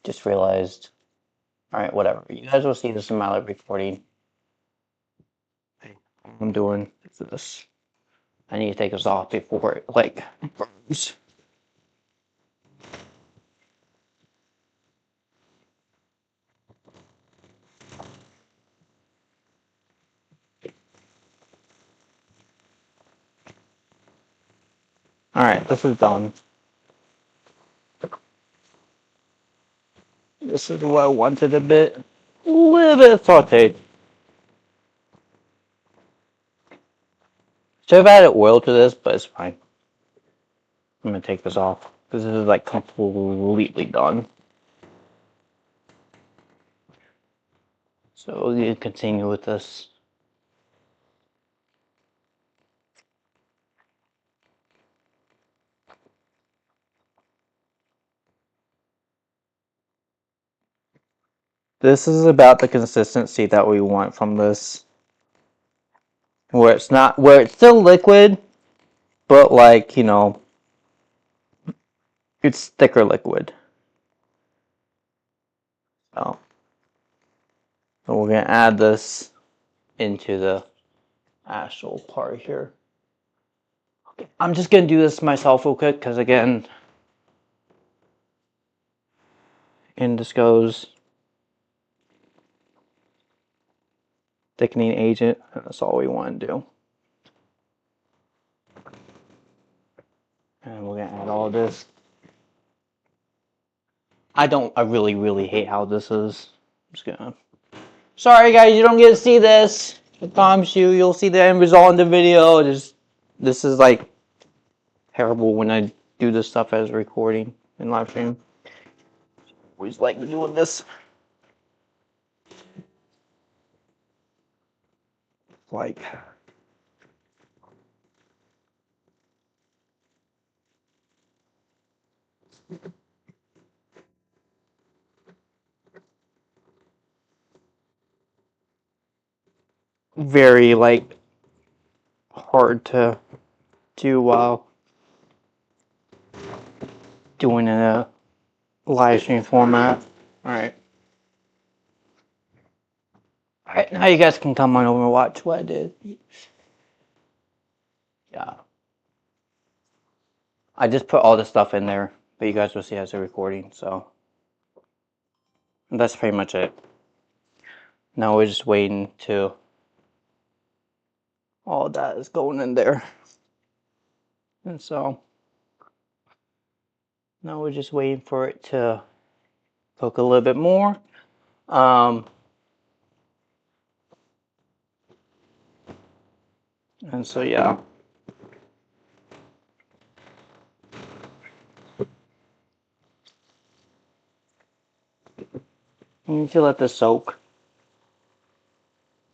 [SPEAKER 1] Just realized. All right, whatever. You guys will see this in my live recording. All I'm doing is this. I need to take this off before it like burns. All right, this is done. This is what I wanted a little bit sauteed. Should have added oil to this, but it's fine. I'm gonna take this off. because this is like completely done. So we can continue with this. This is about the consistency that we want from this. Where it's still liquid, but like, you know, it's thicker liquid. So we're gonna add this into the actual part here. Okay, I'm just gonna do this myself real quick because again, in this goes thickening agent, and that's all we want to do. And we're gonna add all this. I really hate how this is. I'm just gonna. Sorry guys, you don't get to see this. I promise you'll see the end result in the video. This is like terrible when I do this stuff as a recording in live stream. Always like doing this. Like. Very like hard to do while doing in a live stream format. Alright, now you guys can come on over and watch what I did. Yeah. I just put all the stuff in there, but you guys will see as a recording, so that's pretty much it. Now we're just waiting to all that is going in there. And so now we're just waiting for it to cook a little bit more. And so yeah. You need to let this soak.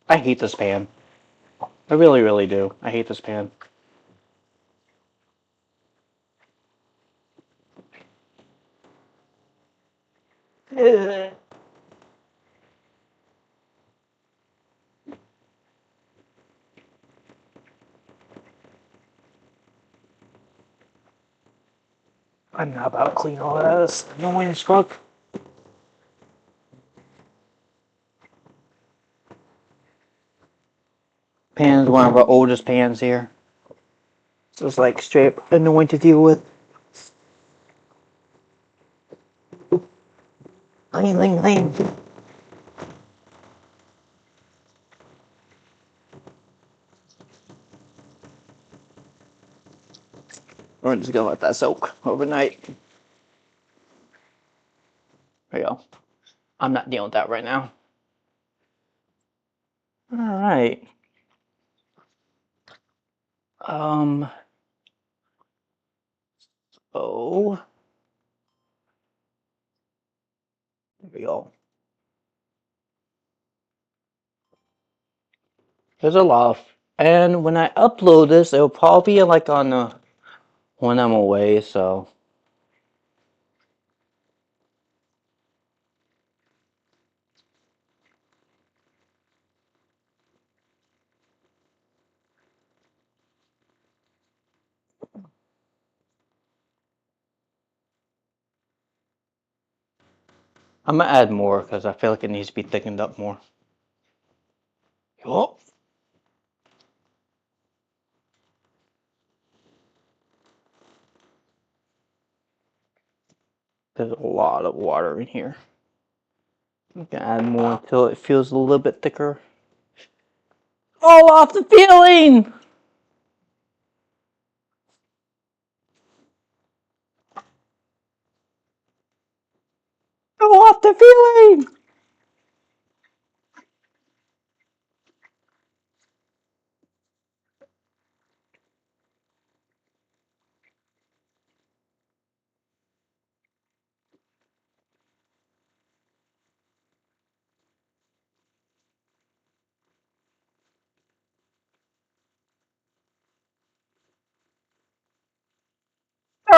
[SPEAKER 1] I hate this pan. I really do. I hate this pan. I'm not about to clean all of this. No one struck. Pan is one of our oldest pans here. So it's like straight annoying to deal with. Clean. We're just gonna let that soak overnight. There you go. I'm not dealing with that right now. Alright. Oh. There we go. There's a lot of, and when I upload this, it'll probably be like on when I'm away, so. I'm gonna add more because I feel like it needs to be thickened up more. Oh. There's a lot of water in here. I'm gonna add more until it feels a little bit thicker. Fall off the feeling! Go off the feeling!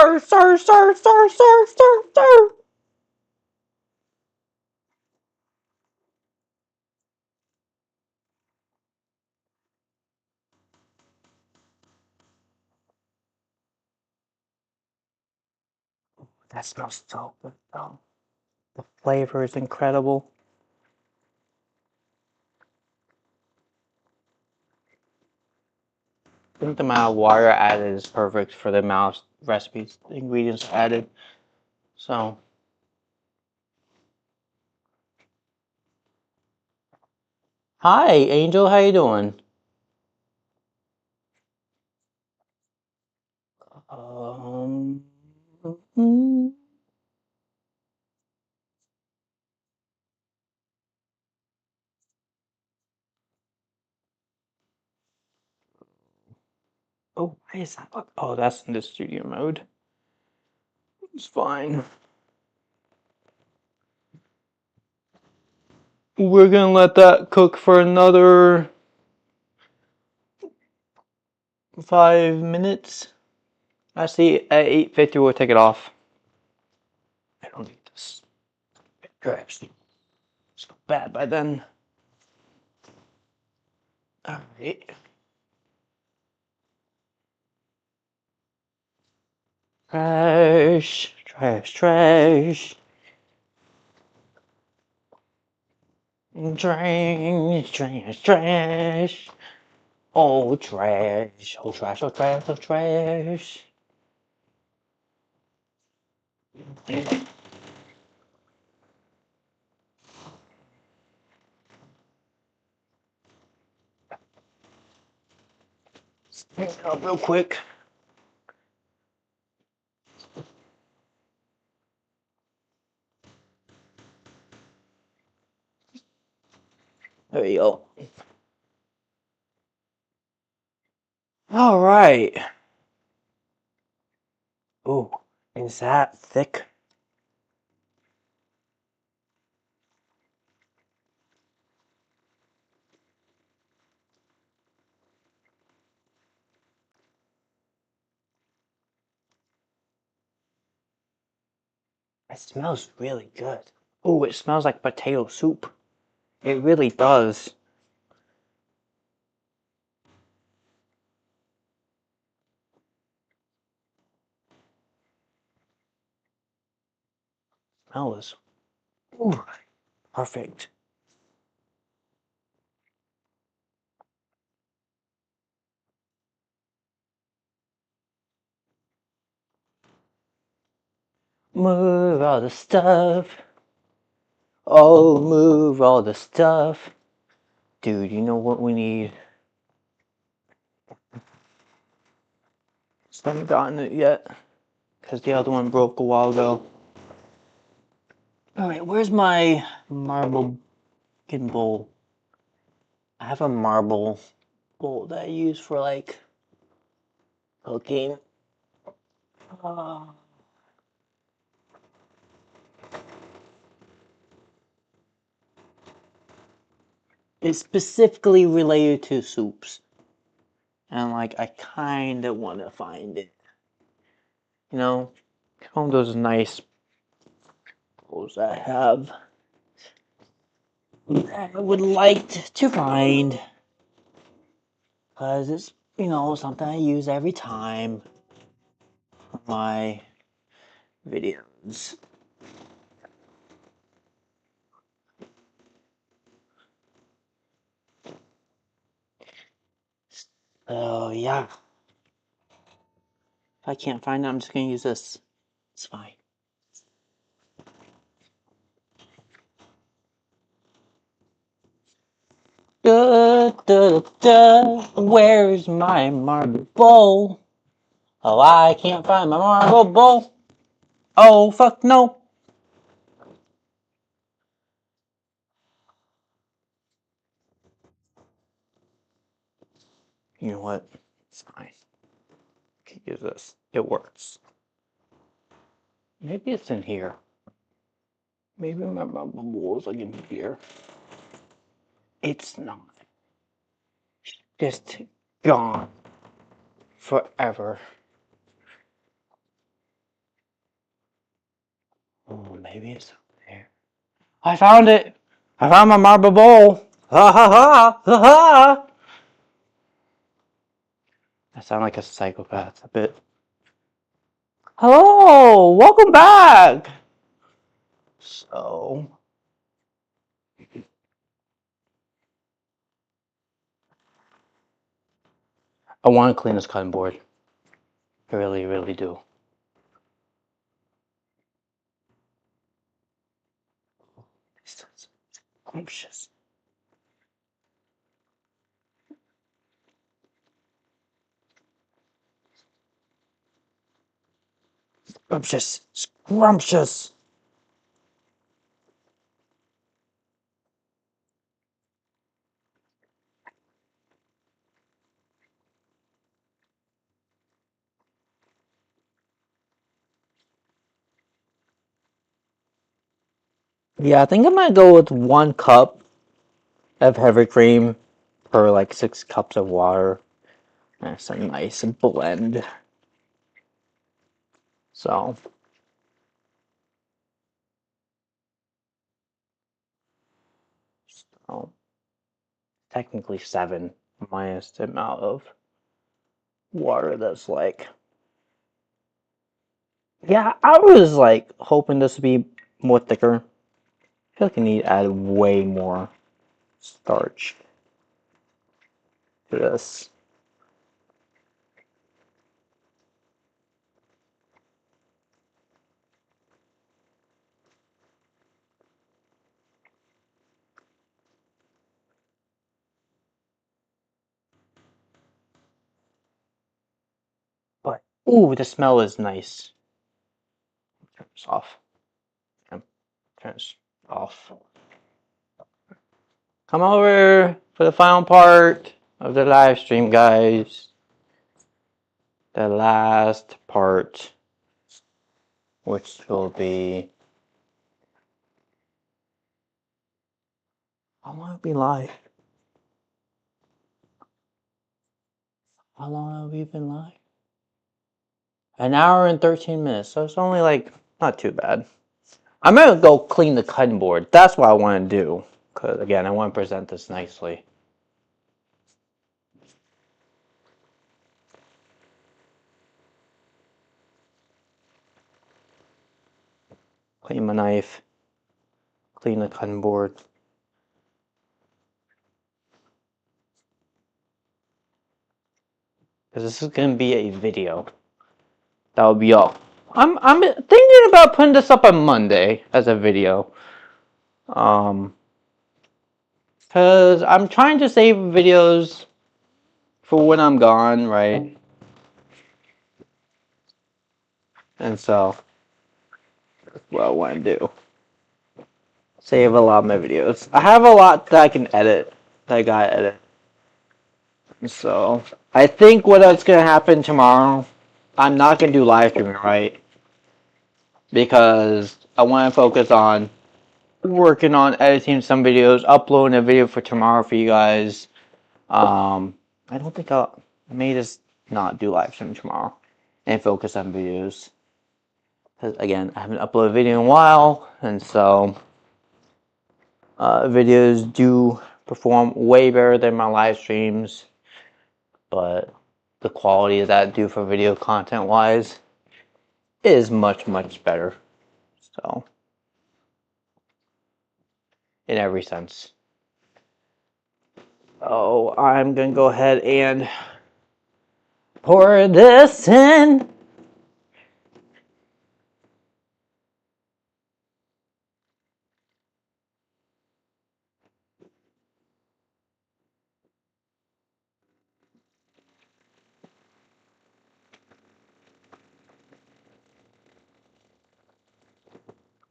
[SPEAKER 1] Stir, stir, stir, stir, stir, stir, stir. That smells so good though. The flavor is incredible. I think the amount of water added is perfect for the amount of recipes, the ingredients added. So, hi, Angel, how you doing? Um, mm, oh, why is that? Oh, that's in the studio mode. It's fine. We're gonna let that cook for another 5 minutes. I see at 8:50 we'll take it off. I don't need this. Actually, it's not bad by then. Alright. Trash, trash, trash. Trash, trash, trash. Oh, trash. Oh, trash, oh, trash, oh, trash. Clean it up real quick. There you go. All right. Ooh, is that thick? It smells really good. Ooh, it smells like potato soup. It really does. Smells. Ooh, perfect. Move all the stuff. Oh, move all the stuff. Dude, you know what we need? Just haven't gotten it yet. Because the other one broke a while ago. Alright, where's my marble bowl? I have a marble bowl that I use for like cooking. It's specifically related to soups. And like, I kind of want to find it. You know, one of those nice bowls I have. I would like to find. Because it's, you know, something I use every time for my videos. So, yeah. If I can't find it, I'm just going to use this. It's fine. Da, da, da, where's my marble bowl? Oh, I can't find my marble bowl. Oh, fuck no. You know what? It's fine. I can use this. It works. Maybe it's in here. Maybe my marble bowl is like in here. It's not. Just gone. Forever. Oh, maybe it's over there. I found it! I found my marble bowl! Ha ha ha! Ha ha! I sound like a psychopath a bit. Hello! Welcome back! So... I want to clean this cutting board. I really, really do. Scrumptious. Scrumptious. Scrumptious. Yeah, I think I'm gonna go with 1 cup of heavy cream per like 6 cups of water. That's a nice blend. So technically 7 minus the amount of water that's like. Yeah, I was like hoping this would be more thicker. I feel like I need to add way more starch to this. But ooh, the smell is nice. Turn this off. Turn this off. Come over for the final part of the live stream, guys. The last part, which will be... How long will it be live? How long have we been live? 1 hour and 13 minutes, so it's only like, not too bad. I'm gonna go clean the cutting board. That's what I want to do. Because again, I want to present this nicely. Clean my knife. Clean the cutting board. Because this is gonna be a video. That'll be all. I'm thinking about putting this up on Monday as a video. Because I'm trying to save videos for when I'm gone, right? And so, that's what I want to do. Save a lot of my videos. I have a lot that I can edit, that I gotta edit. So, I think what's gonna happen tomorrow, I'm not gonna do live streaming, right? Because I want to focus on working on editing some videos, uploading a video for tomorrow for you guys. I don't think I may just not do live stream tomorrow and focus on videos. Because again, I haven't uploaded a video in a while, and so videos do perform way better than my live streams, but the quality that I do for video content wise is much, much better. So, in every sense. Oh, I'm gonna go ahead and pour this in.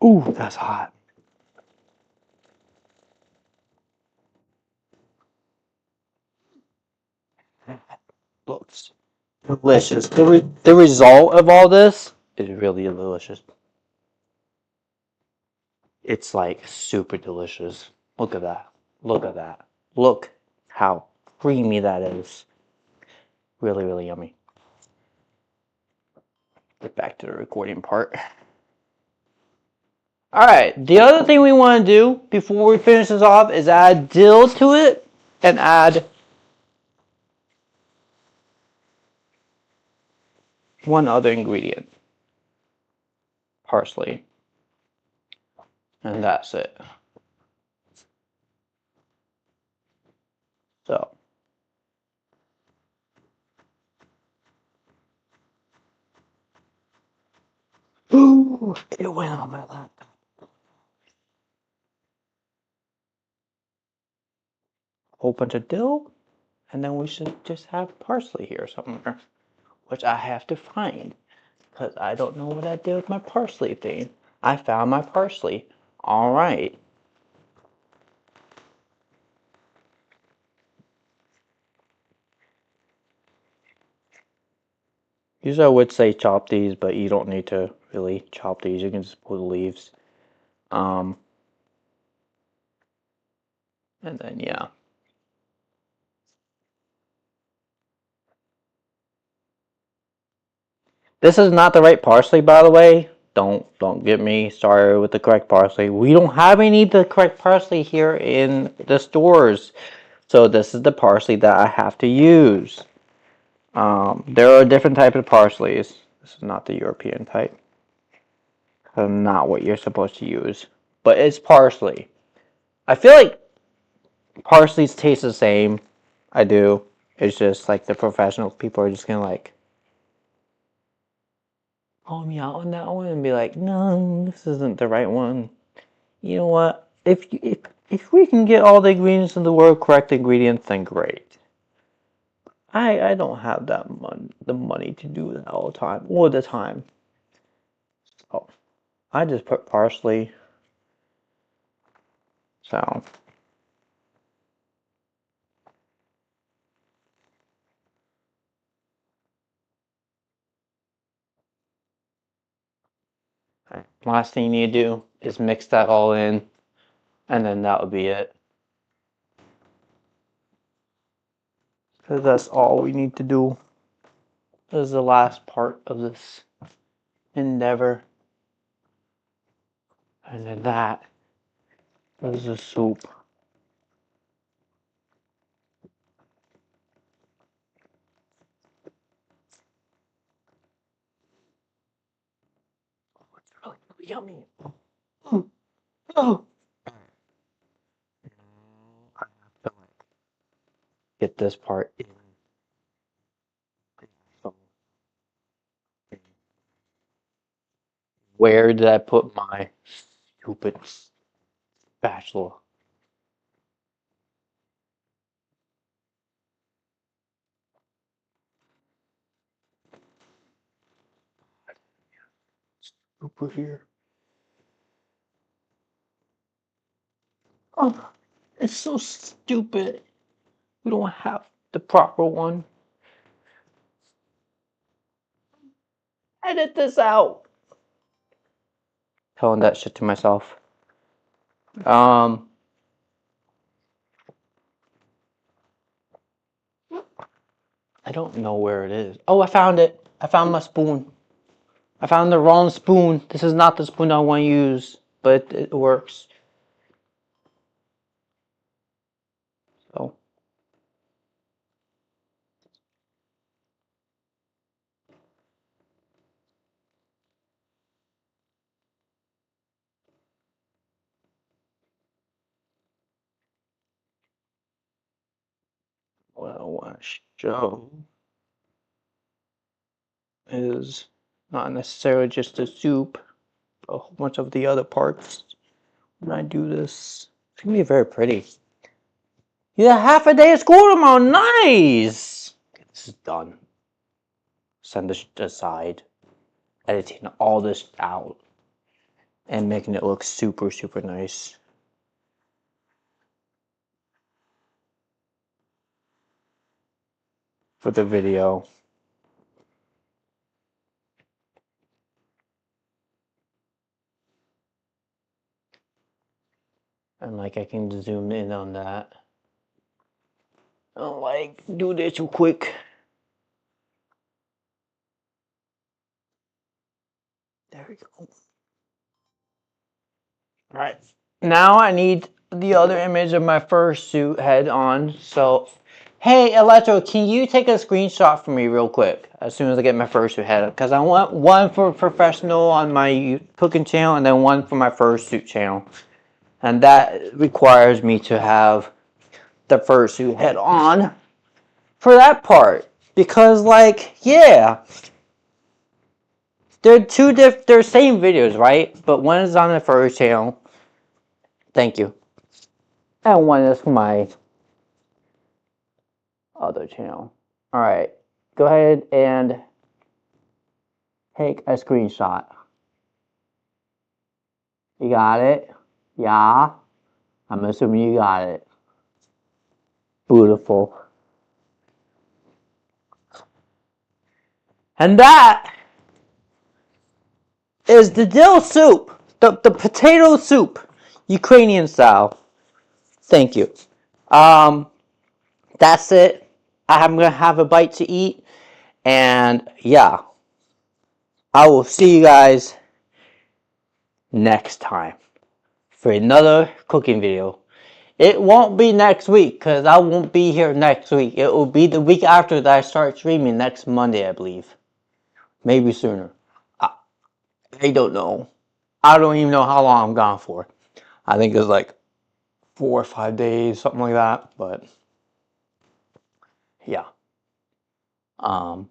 [SPEAKER 1] Ooh, that's hot. Looks delicious. The result of all this is really delicious. It's like super delicious. Look at that. Look at that. Look how creamy that is. Really, really yummy. Get back to the recording part. Alright, the other thing we want to do before we finish this off is add dill to it and add one other ingredient, parsley, and that's it. So, ooh, it went on my laptop. Whole bunch of dill, and then we should just have parsley here somewhere, which I have to find because I don't know what I did with my parsley thing. I found my parsley. All right. Usually I would say chop these, but you don't need to really chop these. You can just pull the leaves. And then yeah. This is not the right parsley, by the way. Don't get me started with the correct parsley. We don't have any of the correct parsley here in the stores. So this is the parsley that I have to use. There are different types of parsleys. This is not the European type. Not what you're supposed to use. But it's parsley. I feel like parsley's taste the same. I do. It's just like the professional people are just gonna like call me out on that one and be like, no, this isn't the right one. You know what? If we can get all the ingredients in the world correct ingredients, then great. I don't have that the money to do that all the time. So I just put parsley. So last thing you need to do is mix that all in, and then that would be it. Because that's all we need to do. This is the last part of this endeavor. And then that is the soup. It's really, really yummy. Oh, oh. I have to like get this part in. Where did I put my stupid spatula? Over here. Oh, it's so stupid. We don't have the proper one. Edit this out. Telling that shit to myself. Um, I don't know where it is. Oh, I found it. I found my spoon. I found the wrong spoon. This is not the spoon I want to use, but it works. So. What I want to show is not necessarily just the soup, but a whole bunch of the other parts. When I do this, it's gonna be very pretty. Yeah, half a day of school tomorrow. Nice. This is done. Send this aside. Editing all this out and making it look super, super nice for the video. And like I can zoom in on that. I'll like do this real quick. There we go. Alright. Now I need the other image of my fursuit head on. So, hey Electro, can you take a screenshot for me real quick as soon as I get my fursuit head? Because I want one for professional on my cooking channel and then one for my fursuit channel. And that requires me to have the fursuit head on for that part. Because, like, yeah. They're they're same videos, right? But one is on the furry channel. Thank you. And one is for my other channel. Alright. Go ahead and take a screenshot. You got it? Yeah? I'm assuming you got it. Beautiful. And that is the dill soup. The potato soup. Ukrainian style. Thank you. That's it. I'm gonna have a bite to eat. And yeah. I will see you guys next time for another cooking video. It won't be next week because I won't be here next week. It will be the week after that I start streaming next Monday, I believe. Maybe sooner. I don't know. I don't even know how long I'm gone for. I think it's like 4 or 5 days, something like that. But yeah. I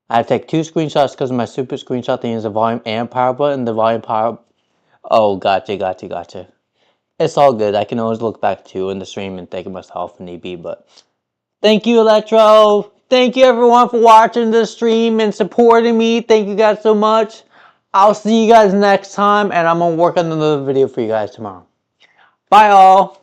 [SPEAKER 1] have to take 2 screenshots because my super screenshot thing is the volume and power button. The volume power. Oh, gotcha. It's all good. I can always look back to in the stream and thank myself if need be. But thank you, Electro. Thank you, everyone, for watching the stream and supporting me. Thank you guys so much. I'll see you guys next time, and I'm going to work on another video for you guys tomorrow. Bye, all.